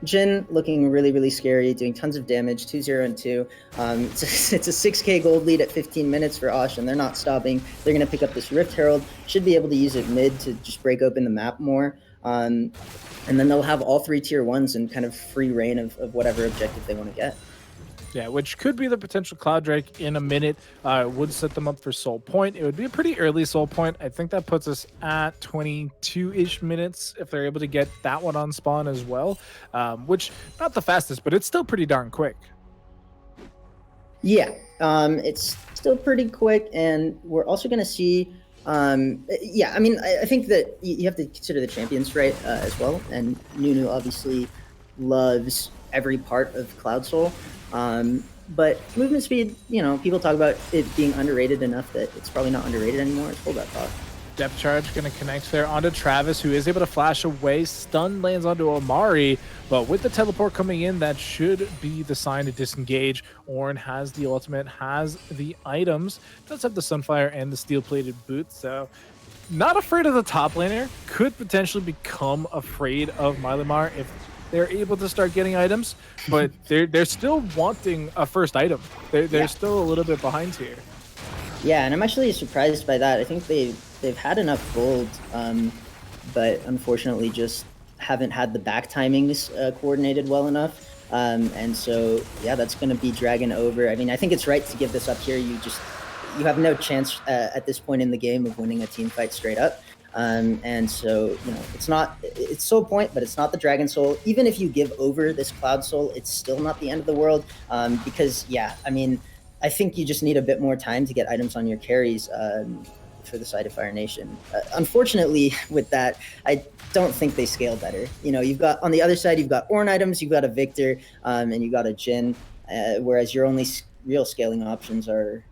Jin looking really, really scary, doing tons of damage, 2-0 and 2. It's a 6k gold lead at 15 minutes for Osh, and they're not stopping. They're going to pick up this Rift Herald. Should be able to use it mid to just break open the map more. And then they'll have all 3 tier 1s and kind of free reign of whatever objective they want to get. Yeah, which could be the potential Cloud Drake in a minute. Would set them up for Soul Point. It would be a pretty early Soul Point. I think that puts us at 22-ish minutes if they're able to get that one on spawn as well. Which, not the fastest, but it's still pretty darn quick. Yeah, it's still pretty quick, and we're also going to see... yeah, I mean, I think that you have to consider the champions, right, as well. And Nunu obviously loves every part of Cloud Soul. But movement speed, you know, people talk about it being underrated enough that it's probably not underrated anymore. It's hold that thought. Depth charge going to connect there onto Travis, who is able to flash away. Stun lands onto Omari, but with the teleport coming in, that should be the sign to disengage. Ornn has the ultimate, has the items, does have the Sunfire and the steel-plated boots, so not afraid of the top laner. Could potentially become afraid of Mylimar if they're able to start getting items, but they're still wanting a first item. They're still a little bit behind here. Yeah, and I'm actually surprised by that. I think they've had enough gold, but unfortunately just haven't had the back timings coordinated well enough. And so, yeah, that's going to be dragging over. I mean, I think it's right to give this up here. You have no chance at this point in the game of winning a team fight straight up. And so, you know, it's Soul Point, but it's not the Dragon Soul. Even if you give over this Cloud Soul, it's still not the end of the world. Because, yeah, I mean, I think you just need a bit more time to get items on your carries for the side of Fire Nation. Unfortunately, with that, I don't think they scale better. You know, you've got, on the other side, you've got Ornn items, you've got a Victor, and you got a Jhin, whereas your only real scaling options are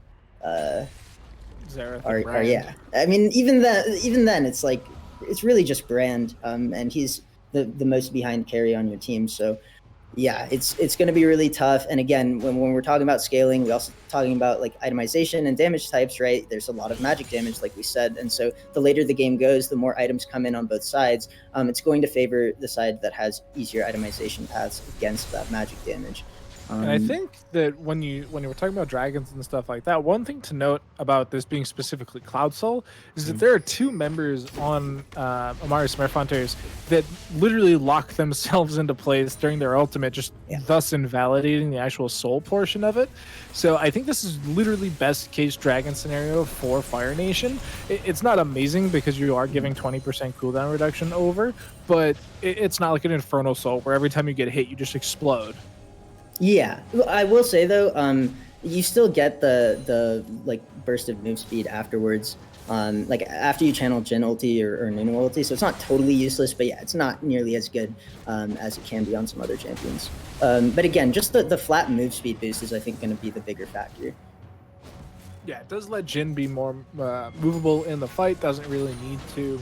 yeah. I mean, even then, it's like it's really just Brand, and he's the most behind carry on your team. So, yeah, it's going to be really tough. And again, when we're talking about scaling, we're also talking about like itemization and damage types, right? There's a lot of magic damage, like we said, and so the later the game goes, the more items come in on both sides. It's going to favor the side that has easier itemization paths against that magic damage. And I think that when you were talking about dragons and stuff like that, one thing to note about this being specifically Cloud Soul is that there are 2 members on Amari Smurf Hunters that literally lock themselves into place during their ultimate, just thus invalidating the actual soul portion of it. So I think this is literally best case dragon scenario for Fire Nation. It's not amazing because you are giving 20% cooldown reduction over, but it's not like an Infernal Soul where every time you get hit, you just explode. Yeah, I will say though, you still get the like burst of move speed afterwards, like after you channel Jhin ulti or Nunu ulti. So it's not totally useless, but yeah, it's not nearly as good as it can be on some other champions. But again, just the flat move speed boost is I think going to be the bigger factor. Yeah, it does let Jhin be more movable in the fight. Doesn't really need to,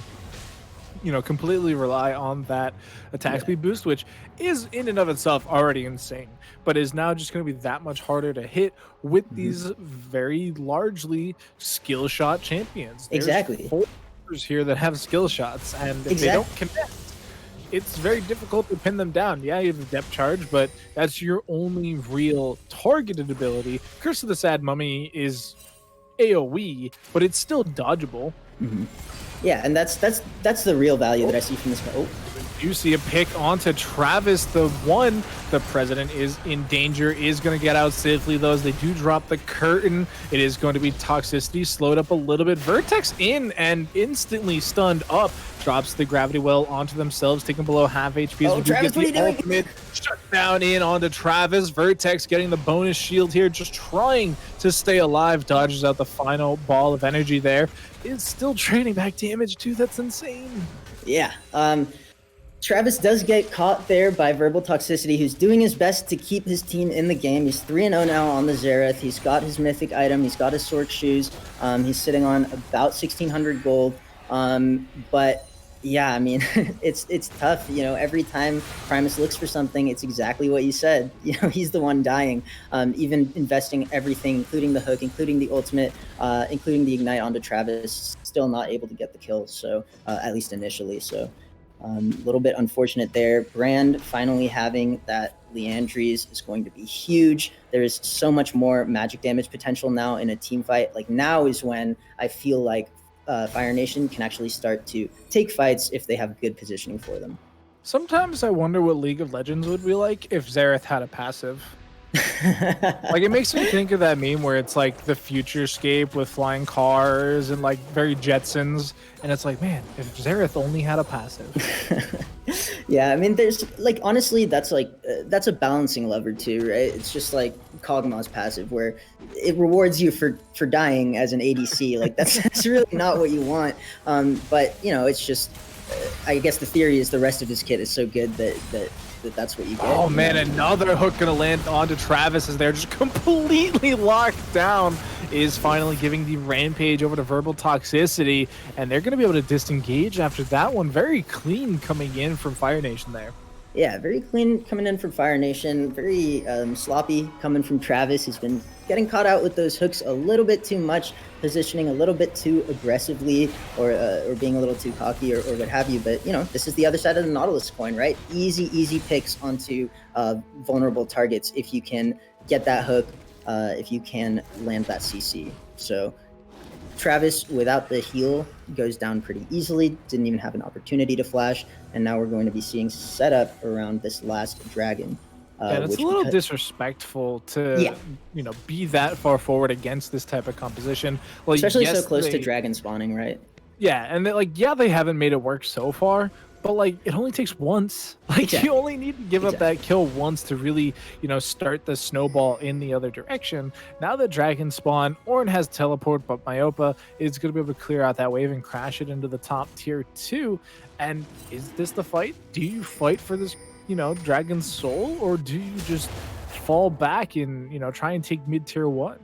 completely rely on that attack speed boost, which is in and of itself already insane, but is now just going to be that much harder to hit with these very largely skill shot champions. There's Exactly. 4 here that have skill shots, and if they don't connect, it's very difficult to pin them down. Yeah, you have the depth charge, but that's your only real targeted ability. Curse of the Sad Mummy is AoE, but it's still dodgeable. Yeah, and that's the real value that I see from this. You see a pick onto Travis, the one. The president is in danger, is going to get out safely, though, as they do drop the curtain. It is going to be Toxicity slowed up a little bit. Vertex in and instantly stunned up. Drops the gravity well onto themselves, taking below half HP. Oh, Travis, what are you doing? Ultimate shut down in onto Travis. Vertex getting the bonus shield here, just trying to stay alive. Dodges out the final ball of energy there. Is still trading back damage, too. That's insane. Yeah. Travis does get caught there by Verbal Toxicity, who's doing his best to keep his team in the game. He's 3-0 now on the Xerath. He's got his mythic item. He's got his Sorc shoes. He's sitting on about 1,600 gold. But yeah, I mean, it's tough. Every time Primus looks for something, it's exactly what you said. He's the one dying. Even investing everything, including the hook, including the ultimate, including the ignite onto Travis, still not able to get the kill. So at least initially. So. A little bit unfortunate there. Brand finally having that Leandries is going to be huge. There is so much more magic damage potential now in a team fight. Like now is when I feel like Fire Nation can actually start to take fights if they have good positioning for them. Sometimes I wonder what League of Legends would be like if Xerath had a passive. Like it makes me think of that meme where it's like the futurescape with flying cars and like very Jetsons, and it's like, man, if Xerath only had a passive. Yeah, I mean, there's like honestly, that's a balancing lever too, right? It's just like Kog'Maw's passive, where it rewards you for dying as an ADC. Like that's really not what you want. But it's just, I guess the theory is the rest of his kit is so good that's what you get. Oh man, another hook gonna land onto Travis as they're just completely locked down. Is finally giving the rampage over to Verbal Toxicity, and they're gonna be able to disengage after that one. Very clean coming in from Fire Nation there. Yeah, very clean coming in from Fire Nation. Very sloppy coming from Travis. He's been getting caught out with those hooks a little bit too much, positioning a little bit too aggressively, or being a little too cocky, or what have you. But this is the other side of the Nautilus coin, right? Easy picks onto vulnerable targets if you can get that hook, if you can land that CC. So Travis, without the heal, goes down pretty easily. Didn't even have an opportunity to flash, and now we're going to be seeing setup around this last dragon. And it's a little disrespectful to, be that far forward against this type of composition. Like, especially so close to dragon spawning, right? Yeah, and they haven't made it work so far, but like it only takes once. Like exactly. You only need to give up that kill once to really, start the snowball in the other direction. Now that dragon spawn, Ornn has teleport, but Myopa is going to be able to clear out that wave and crash it into the top tier 2. And is this the fight? Do you fight for this, dragon soul, or do you just fall back and try and take mid tier 1?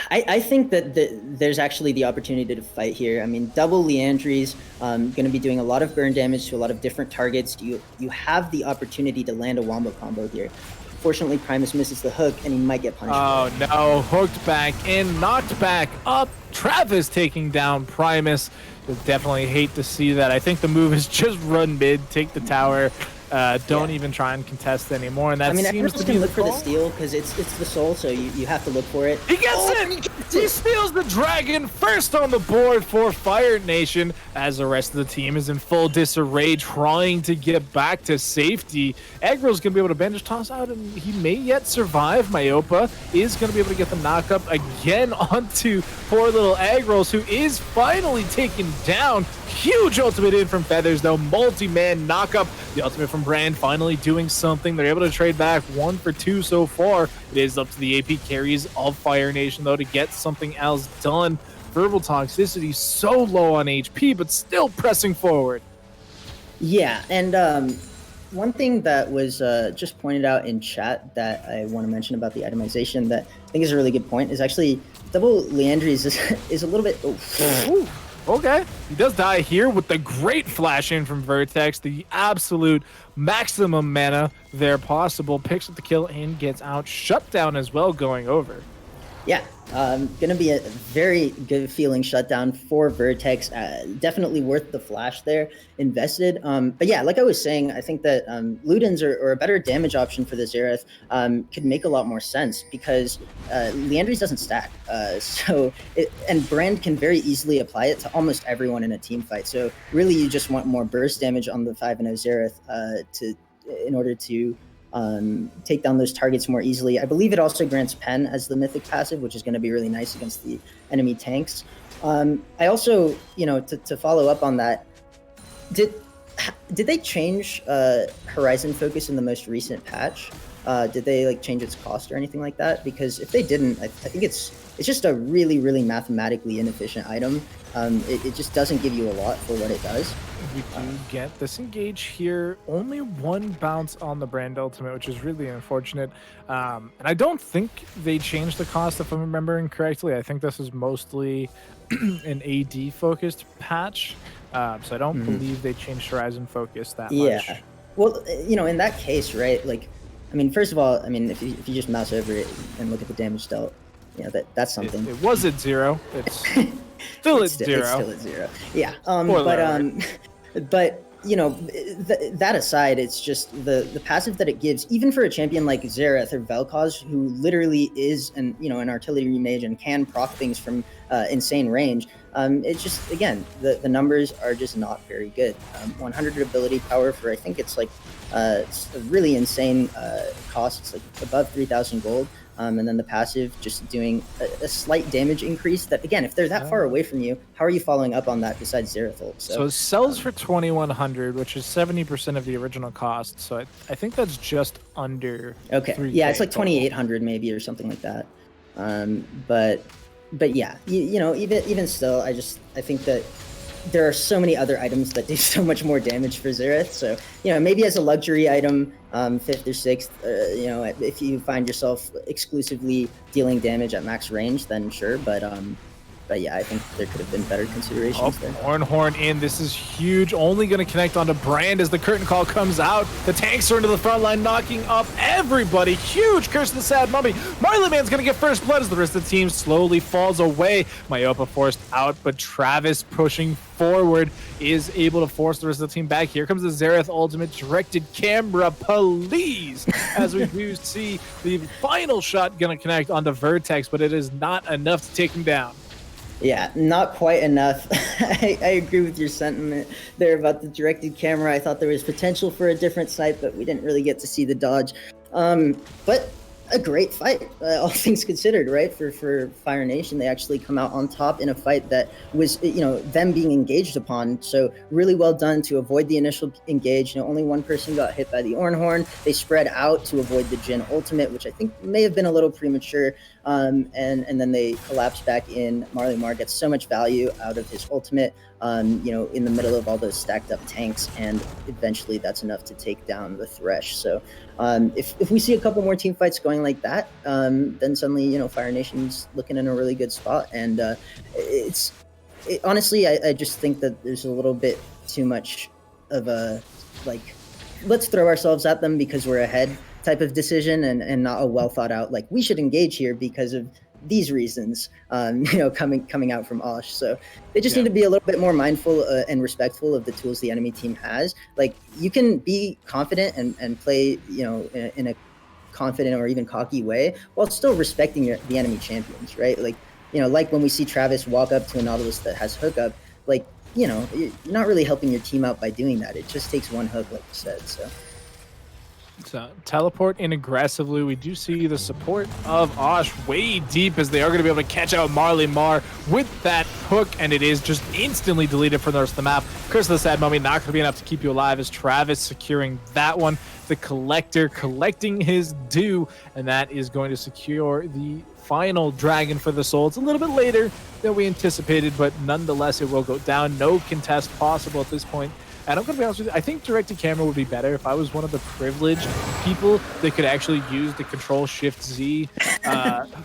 I think that there's actually the opportunity to fight here. I mean, double Leandries, going to be doing a lot of burn damage to a lot of different targets. You have the opportunity to land a wombo combo here. Fortunately, Primus misses the hook, and he might get punished. Oh no, hooked back in, knocked back up. Travis taking down Primus. You'll definitely hate to see that. I think the move is just run mid, take the tower, Don't even try and contest anymore, and that I mean, seems to everyone's be gonna the look for the call. steal because it's the soul, so you have to look for it. He gets it! He steals the dragon first on the board for Fire Nation as the rest of the team is in full disarray trying to get back to safety. Aggro's going to be able to bandage toss out and he may yet survive. Myopa is going to be able to get the knockup again onto poor little Aggros, who is finally taken down. Huge ultimate in from Feathers though, multi-man knockup. The ultimate from Brand finally doing something. They're able to trade back 1 for 2 so far. It is up to the AP carries of Fire Nation though to get something else done. Verbal toxicity so low on HP, but still pressing forward. Yeah, and one thing that was just pointed out in chat that I want to mention about the itemization that I think is a really good point is actually double Leandries is a little bit. Ooh, okay, he does die here with the great flash in from Vertex, the absolute maximum mana there possible. Picks up the kill and gets out. Shutdown as well going over. Yeah, gonna be a very good feeling shutdown for Vertex. Definitely worth the flash there invested. But yeah, like I was saying, I think that Ludens or a better damage option for the Xerath could make a lot more sense because Leandries doesn't stack. And Brand can very easily apply it to almost everyone in a team fight. So really, you just want more burst damage on the 5-0 Xerath in order to take down those targets more easily. I believe it also grants Pen as the mythic passive, which is going to be really nice against the enemy tanks. I also, to follow up on that, did they change Horizon Focus in the most recent patch? Did they change its cost or anything like that? Because if they didn't, I think it's just a really, really mathematically inefficient item. It just doesn't give you a lot for what it does. We do get this engage here. Only 1 bounce on the Brand ultimate, which is really unfortunate. And I don't think they changed the cost, if I'm remembering correctly. I think this is mostly an AD focused patch. So I don't believe they changed Horizon Focus that much. Yeah. Well, in that case, right? First of all, if you just mouse over it and look at the damage dealt, that's something. It was at 0. It's still at 0. It's still at 0. Yeah. But that aside, it's just the passive that it gives, even for a champion like Xerath or Vel'Koz, who literally is an artillery mage and can proc things from insane range. It's just, again, the numbers are just not very good. 100 ability power for, I think it's it's a really insane cost. It's above 3,000 gold. And then the passive just doing a slight damage increase that, again, if they're that far away from you, how are you following up on that besides Xerath ult? So it sells for 2,100, which is 70% of the original cost. So I think that's just under. Okay. 3K Yeah, it's 2,800 maybe or something like that. But yeah, even still, I think that there are so many other items that do so much more damage for Xerath. So, maybe as a luxury item, 5th or 6th, if you find yourself exclusively dealing damage at max range, then sure. But yeah, I think there could have been better considerations there. Horn in. This is huge. Only going to connect onto Brand as the curtain call comes out. The tanks are into the front line, knocking up everybody. Huge Curse of the Sad Mummy. Marley Man's going to get first blood as the rest of the team slowly falls away. Myopa forced out, but Travis pushing forward is able to force the rest of the team back. Here comes the Xerath ultimate directed camera, please, as we do see the final shot going to connect onto Vertex, but it is not enough to take him down. Yeah, not quite enough. I agree with your sentiment there about the directed camera. I thought there was potential for a different sight, but we didn't really get to see the dodge. But a great fight, all things considered, right? For Fire Nation, they actually come out on top in a fight that was, them being engaged upon. So really well done to avoid the initial engage. Only one person got hit by the Ornhorn. They spread out to avoid the Jhin ultimate, which I think may have been a little premature. And then they collapse back in. Marley Mar gets so much value out of his ultimate, in the middle of all those stacked up tanks, and eventually that's enough to take down the Thresh. So if we see a couple more team fights going like that, then suddenly, Fire Nation's looking in a really good spot. And honestly, I just think that there's a little bit too much of a, let's throw ourselves at them because we're ahead type of decision, and not a well thought out, we should engage here because of these reasons, coming out from Osh. So they just need to be a little bit more mindful and respectful of the tools the enemy team has. Like, you can be confident and play, in a confident or even cocky way while still respecting the enemy champions, right? Like, like when we see Travis walk up to a Nautilus that has hookup, like, you're not really helping your team out by doing that. It just takes one hook, like you said. So teleport in aggressively. We do see the support of Osh way deep, as they are going to be able to catch out Marley Mar with that hook, and it is just instantly deleted from the rest of the map. Curse of the Sad Mummy not going to be enough to keep you alive, as Travis securing that one. The Collector collecting his due, and that is going to secure the final dragon for the soul. It's a little bit later than we anticipated, but nonetheless it will go down. No contest possible at this point. And I'm going to be honest with you, I think direct-to-camera would be better if I was one of the privileged people that could actually use the Control-Shift-Z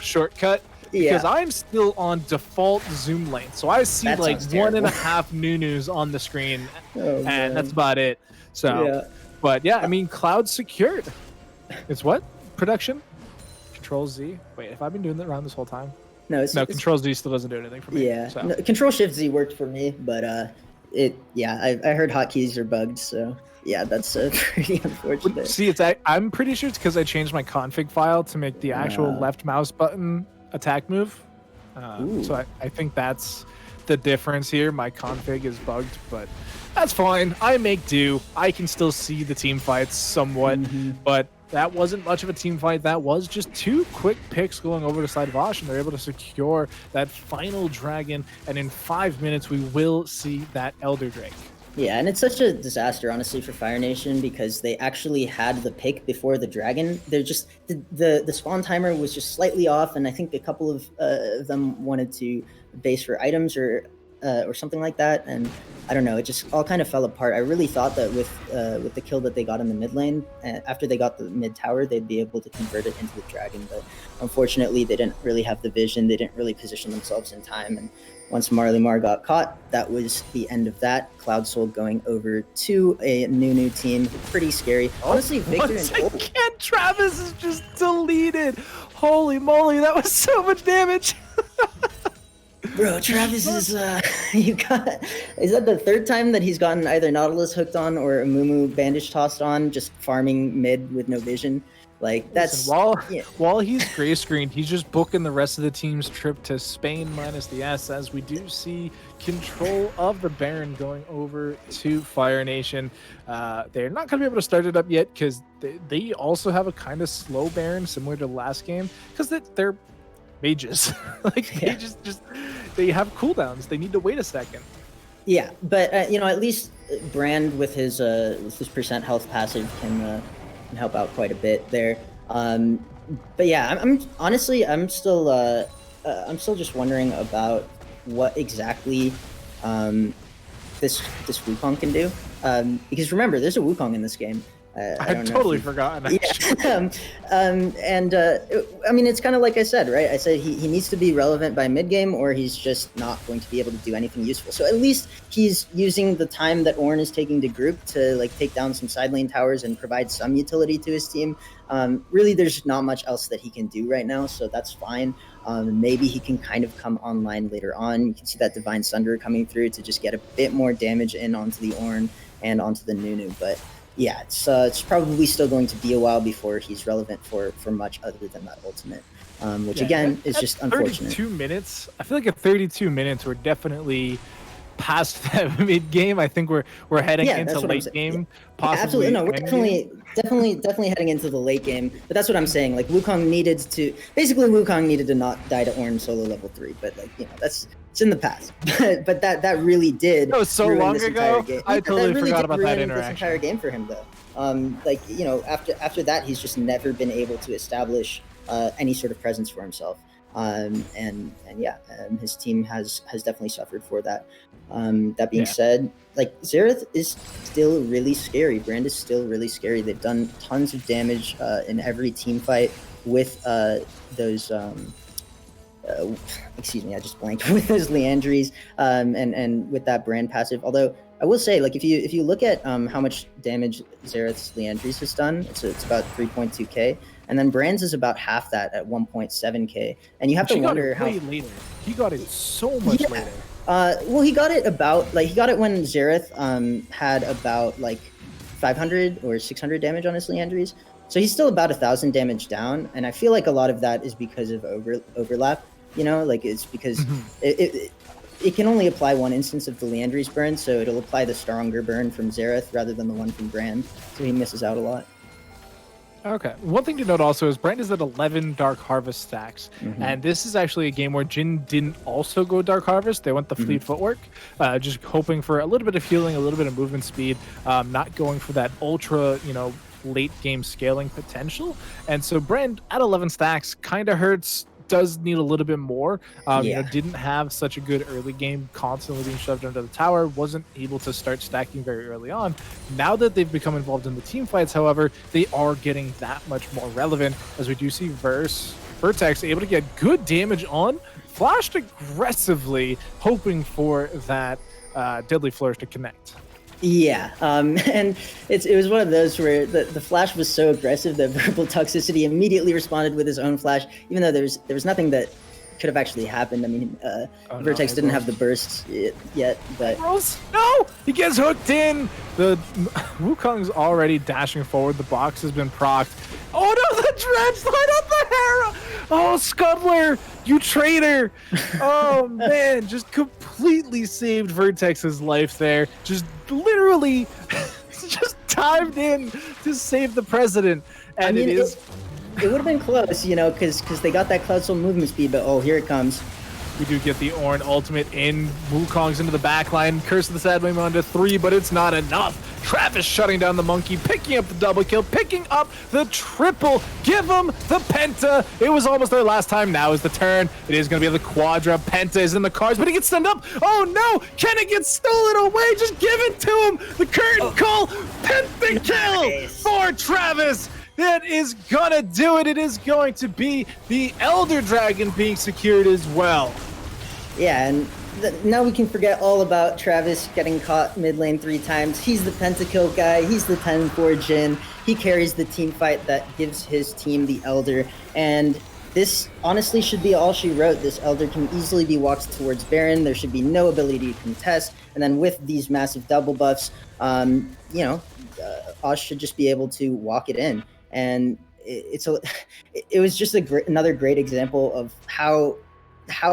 shortcut. Because I'm still on default zoom lane. So I see like 1.5 Nunus on the screen, and that's about it. So, but yeah, I mean, Cloud secured. It's what? Production? Control-Z? Wait, have I been doing that around this whole time? No, Control-Z still doesn't do anything for me. Yeah, so. No, Control-Shift-Z worked for me, but I heard hotkeys are bugged, so yeah, that's pretty unfortunate. See, I'm pretty sure it's because I changed my config file to make the actual left mouse button attack move. So I think that's the difference here. My config is bugged, but that's fine. I make do. I can still see the team fights somewhat, but that wasn't much of a team fight. That was just 2 quick picks going over the side of Osh, and they're able to secure that final dragon. And in 5 minutes, we will see that Elder Drake. Yeah, and it's such a disaster, honestly, for Fire Nation, because they actually had the pick before the dragon. They're just the spawn timer was just slightly off, and I think a couple of them wanted to base for items or something like that, and I don't know, it just all kind of fell apart. I really thought that with the kill that they got in the mid lane, after they got the mid tower, they'd be able to convert it into the dragon, but unfortunately they didn't really have the vision. They didn't really position themselves in time, and once Marley Mar got caught, that was the end of that. Cloud Soul going over to a new team. Pretty scary. Honestly, Victor and again, Travis is just deleted. Holy moly, that was so much damage. Bro, Travis is is that the 3rd time that he's gotten either Nautilus hooked on or a Mumu bandage tossed on, just farming mid with no vision? Like, that's... Listen, while he's gray screened, he's just booking the rest of the team's trip to Spain minus the S, as we do see control of the Baron going over to Fire Nation. They're not going to be able to start it up yet, because they also have a kind of slow Baron, similar to last game, because they're mages. They have cooldowns. They need to wait a second. Yeah, but at least Brand with his percent health passive can help out quite a bit there. But yeah, I'm honestly still just wondering about what exactly this Wukong can do. Because remember, there's a Wukong in this game. I'd totally forgotten. Yeah. I mean, it's kind of like I said, right? I said he needs to be relevant by mid game, or he's just not going to be able to do anything useful. So at least he's using the time that Ornn is taking to group to like take down some side lane towers and provide some utility to his team. Really, there's not much else that he can do right now, so that's fine. Maybe he can kind of come online later on. You can see that Divine Sunder coming through to just get a bit more damage in onto the Ornn and onto the Nunu, but yeah, it's probably still going to be a while before he's relevant for much other than that ultimate, which again is just unfortunate. 32 minutes. I feel like at 32 minutes we're definitely past that mid game. I think we're heading into late game. Possibly. Absolutely, no, we're definitely heading into the late game. But that's what I'm saying. Like Wukong needed to not die to Ornn solo level 3. But like it's in the past. but that really did. That was so long ago. I totally forgot about that interaction. This entire game for him though. After that, he's just never been able to establish any sort of presence for himself. His team has definitely suffered for that. That being said, like Xerath is still really scary. Brand is still really scary. They've done tons of damage in every team fight with those. Excuse me, I just blanked with those Leandries and with that Brand passive. Although I will say, like if you look at how much damage Xerath's Leandries has done, it's about 3.2k. and then Brands is about half that at 1.7k. And you have to wonder how later. He got it so much later. Well, he got it when Xerath had about like 500 or 600 damage on his Leandries. So he's still about 1,000 damage down, and I feel like a lot of that is because of overlap. Like it's because it can only apply one instance of the Leandries burn, so it'll apply the stronger burn from Xerath rather than the one from Brand. So he misses out a lot. Okay. One thing to note also is Brand is at 11 Dark Harvest stacks. And this is actually a game where Jin didn't also go Dark Harvest. They went the Fleet Footwork, just hoping for a little bit of healing, a little bit of movement speed, not going for that ultra, late game scaling potential. And so Brand at 11 stacks kind of hurts. Does need a little bit more. Didn't have such a good early game, constantly being shoved under the tower, wasn't able to start stacking very early on. Now that they've become involved in the team fights, however, they are getting that much more relevant, as we do see Vertex able to get good damage on, flashed aggressively, hoping for that Deadly Flourish to connect. Yeah, and it was one of those where the flash was so aggressive that Verbal Toxicity immediately responded with his own flash, even though there was nothing that could have actually happened. I mean, Vertex didn't have the burst yet, but... No! He gets hooked in! The Wukong's already dashing forward. The box has been procced. Oh no, the Dredge line up the Hera! Oh, Scuddler, you traitor! Oh man, just completely saved Vertex's life there. Just literally just dived in to save the president. And it would have been close, because they got that Cloud Soul movement speed, but here it comes. We do get the Ornn ultimate in. Wukong's into the backline. Curse of the Sad Wing onto 3, but it's not enough. Travis shutting down the monkey, picking up the double kill, picking up the triple. Give him the penta. It was almost their last time. Now is the turn. It is going to be the quadra. Penta is in the cards, but he gets stunned up. Oh no! Can it get stolen away? Just give it to him. The curtain call. Penta kill for Travis. That is gonna do it. It is going to be the Elder Dragon being secured as well. Yeah, and now we can forget all about Travis getting caught mid lane 3 times. He's the pentakill guy. He's the 10-4 Jhin. He carries the team fight that gives his team the Elder. And this honestly should be all she wrote. This Elder can easily be walked towards Baron. There should be no ability to contest. And then with these massive double buffs, Osh should just be able to walk it in. And it was just another great example of how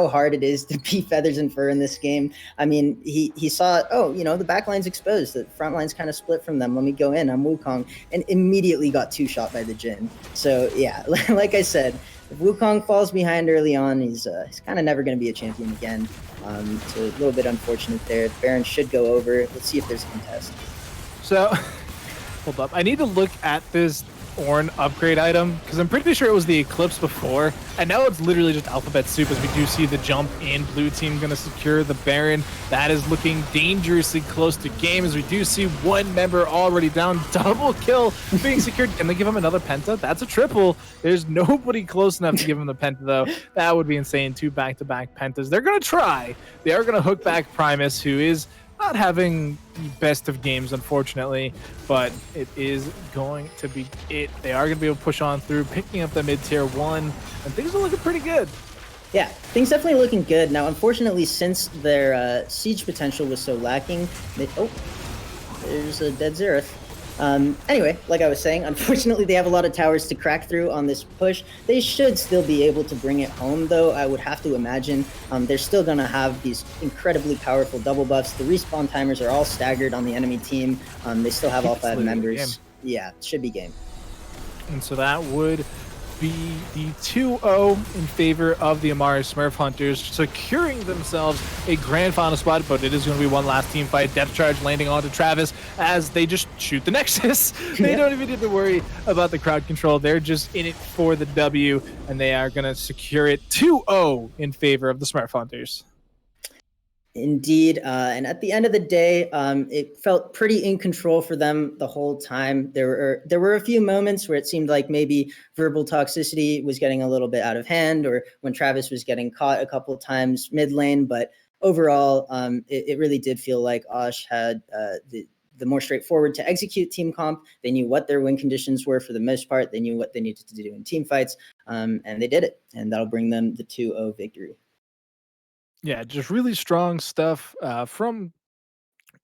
hard it is to beat Feathers and Fur in this game. I mean, he saw, the backline's exposed, the front line's kind of split from them. Let me go in, I'm Wukong, and immediately got 2-shot by the Jhin. So yeah, like I said, if Wukong falls behind early on, he's kind of never going to be a champion again. So a little bit unfortunate there. Baron should go over. Let's see if there's a contest. So, hold up. I need to look at this Ornn upgrade item, because I'm pretty sure it was the Eclipse before, and now it's literally just alphabet soup, as we do see the jump in. Blue team going to secure the Baron. That is looking dangerously close to game, as we do see one member already down. Double kill being secured. Can they give him another penta? That's a triple. There's nobody close enough to give him the penta, though. That would be insane. 2 back-to-back pentas. They're going to try. They are going to hook back Primus, who is not having the best of games, unfortunately, but it is going to be it. They are going to be able to push on through, picking up the mid-tier 1, and things are looking pretty good. Yeah, things definitely looking good. Now, unfortunately, since their siege potential was so lacking, there's a dead Xerath. Anyway, like I was saying, unfortunately, they have a lot of towers to crack through on this push. They should still be able to bring it home, though. I would have to imagine they're still going to have these incredibly powerful double buffs. The respawn timers are all staggered on the enemy team. They still have all 5 members. Yeah, it should be game. And so that would be the 2-0 in favor of the Amari Smurf Hunters, securing themselves a grand final spot, but it is going to be one last team fight. Depth charge landing onto Travis as they just shoot the Nexus. They don't even need to worry about the crowd control. They're just in it for the W, and they are going to secure it 2-0 in favor of the Smurf Hunters. Indeed, and at the end of the day, it felt pretty in control for them the whole time. There were a few moments where it seemed like maybe Verbal Toxicity was getting a little bit out of hand, or when Travis was getting caught a couple of times mid lane. But overall, it really did feel like Osh had the more straightforward to execute team comp. They knew what their win conditions were for the most part. They knew what they needed to do in team fights, and they did it. And that'll bring them the 2-0 victory. Yeah, just really strong stuff from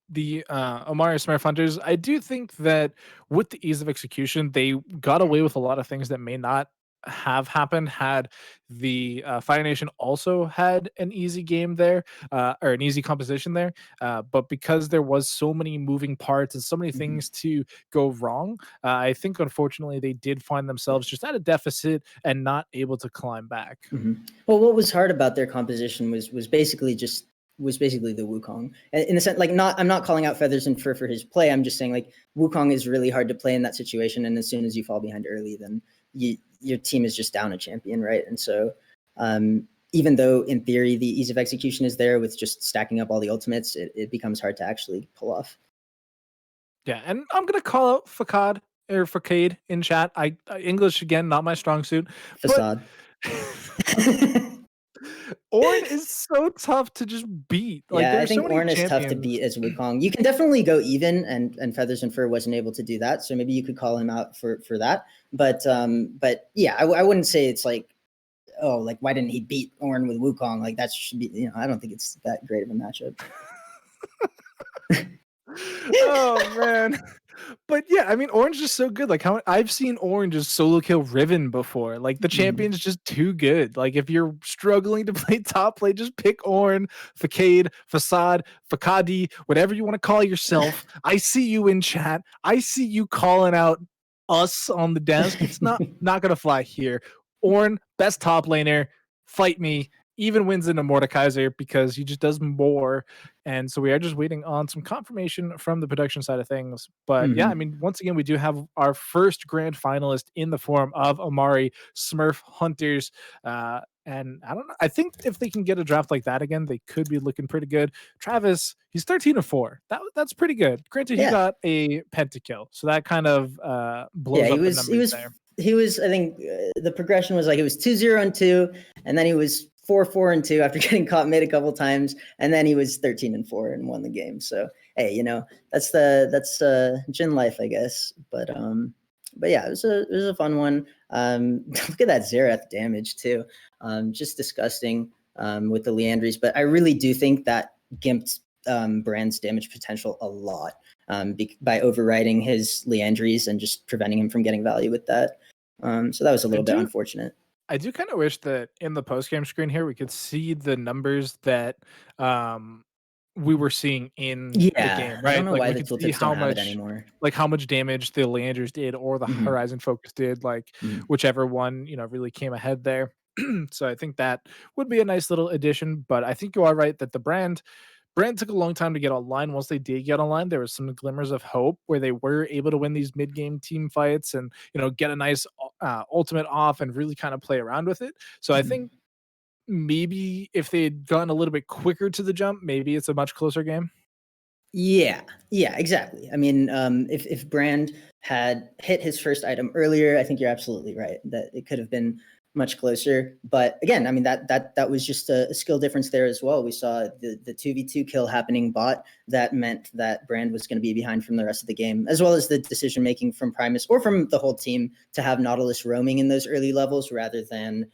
the Omari Smurf Hunters. I do think that with the ease of execution, they got away with a lot of things that may not have happened had the Fire Nation also had an easy game there, or an easy composition there. But because there was so many moving parts and so many things to go wrong, I think unfortunately they did find themselves just at a deficit and not able to climb back. Well, what was hard about their composition was basically the Wukong. In the sense, like, I'm not calling out Feathers and Fur for his play. I'm just saying, like, Wukong is really hard to play in that situation, and as soon as you fall behind early, then your team is just down a champion, right? And so, even though in theory the ease of execution is there with just stacking up all the ultimates, it becomes hard to actually pull off. Yeah, and I'm gonna call out Facade or Facade in chat. I English again, not my strong suit. Facade. Ornn is so tough to just beat. Like, Yeah, I there's so think many Ornn is tough to beat as Wukong. You can definitely go even, and Feathers and Fur wasn't able to do that, so maybe you could call him out for that. But yeah, I wouldn't say it's like, oh, like, why didn't he beat Ornn with Wukong? Like, that should be, I don't think it's that great of a matchup. Oh man. But yeah, I mean, Ornn's just so good. Like, how I've seen Ornn just solo kill Riven before. Like, the champion's just too good. Like, if you're struggling to play top lane, just pick Ornn, Facade, Facade, Facadi, whatever you want to call yourself. I see you in chat. I see you calling out us on the desk. It's not gonna fly here. Ornn, best top laner. Fight me. Even wins into Mordekaiser because he just does more. And so we are just waiting on some confirmation from the production side of things. But yeah, I mean, once again, we do have our first grand finalist in the form of Omari Smurf Hunters. And I don't know. I think if they can get a draft like that again, they could be looking pretty good. Travis, he's 13-4. That's pretty good. Granted, he got a pentakill, so that kind of blows up the numbers there. He was, I think, the progression was like, it was 2-0-2, and then he was 4-4-2 after getting caught mid a couple times, and then he was 13-4 and won the game. So hey, that's Jhin life, I guess. But yeah, it was a fun one. Look at that Xerath damage too. Just disgusting with the Liandry's. But I really do think that gimped Brand's damage potential a lot by overriding his Liandry's and just preventing him from getting value with that. So that was a little bit unfortunate. I do kind of wish that in the post-game screen here, we could see the numbers that we were seeing in the game, right? I don't know like, why we the could see tooltips how don't have much, it anymore. like, how much damage the Leanders did or the Horizon Focus did, like, whichever one, really came ahead there. So I think that would be a nice little addition. But I think you are right that the brand took a long time to get online. Once they did get online, there was some glimmers of hope where they were able to win these mid-game team fights and, get a nice ultimate off and really kind of play around with it. So I think maybe if they had gone a little bit quicker to the jump, maybe it's a much closer game. Yeah, exactly. I mean, if Brand had hit his first item earlier, I think you're absolutely right that it could have been much closer. But again, I mean, that was just a skill difference there as well. We saw the 2v2 kill happening bot. That meant that Brand was going to be behind from the rest of the game, as well as the decision making from Primus or from the whole team to have Nautilus roaming in those early levels rather than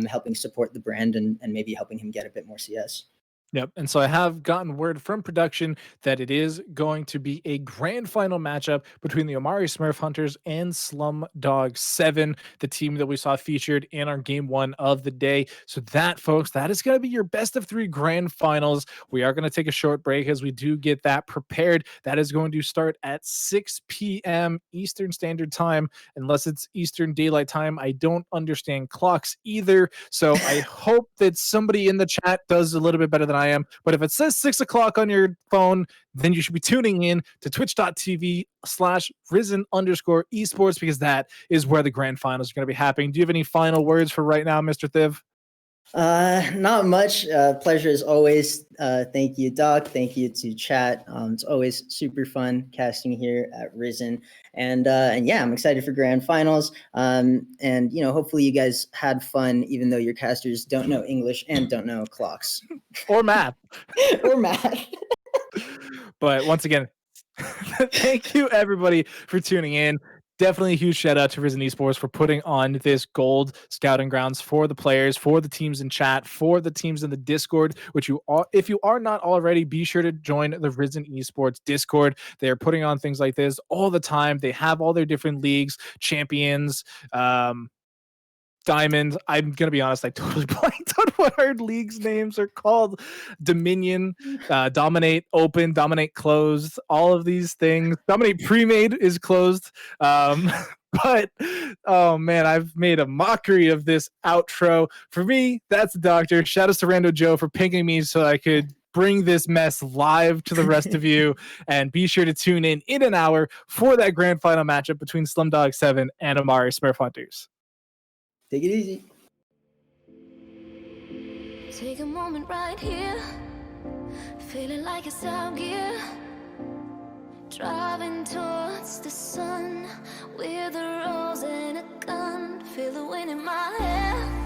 helping support the Brand and maybe helping him get a bit more CS. Yep. And so I have gotten word from production that it is going to be a grand final matchup between the Omari Smurf Hunters and Slumdog 7, the team that we saw featured in our game 1 of the day. So that, folks, that is going to be your best of 3 grand finals. We are going to take a short break as we do get that prepared. That is going to start at 6 p.m. Eastern Standard Time, unless it's Eastern Daylight Time. I don't understand clocks either. So I hope that somebody in the chat does a little bit better than I am. But if it says 6 o'clock on your phone, then you should be tuning in to twitch.tv/risen_esports because that is where the grand finals are going to be happening. Do you have any final words for right now, Mr. Thiv? Not much. Pleasure as always. Thank you, Doc. Thank you to chat. It's always super fun casting here at Risen. And yeah, I'm excited for grand finals. And hopefully you guys had fun, even though your casters don't know English and don't know clocks or math. or math. But once again, Thank you, everybody, for tuning in. Definitely a huge shout out to Risen Esports for putting on this gold scouting grounds for the players, for the teams in chat, for the teams in the Discord, which you are, if you are not already, be sure to join the Risen Esports Discord. They're putting on things like this all the time. They have all their different leagues, champions, Diamond. I'm gonna be honest, I totally blanked on what our leagues names are called. Dominion, Dominate Open, Dominate Closed, all of these things. Dominate Pre-Made is closed. But oh man, I've made a mockery of this outro. For me, that's the doctor. Shout out to Rando Joe for pinging me so I could bring this mess live to the rest of you. And be sure to tune in an hour for that grand final matchup between Slumdog 7 and Amari Smurf Hunters. Take it easy. Take a moment right here, feeling like it's out gear, driving towards the sun with a rose and a gun. Feel the wind in my hair,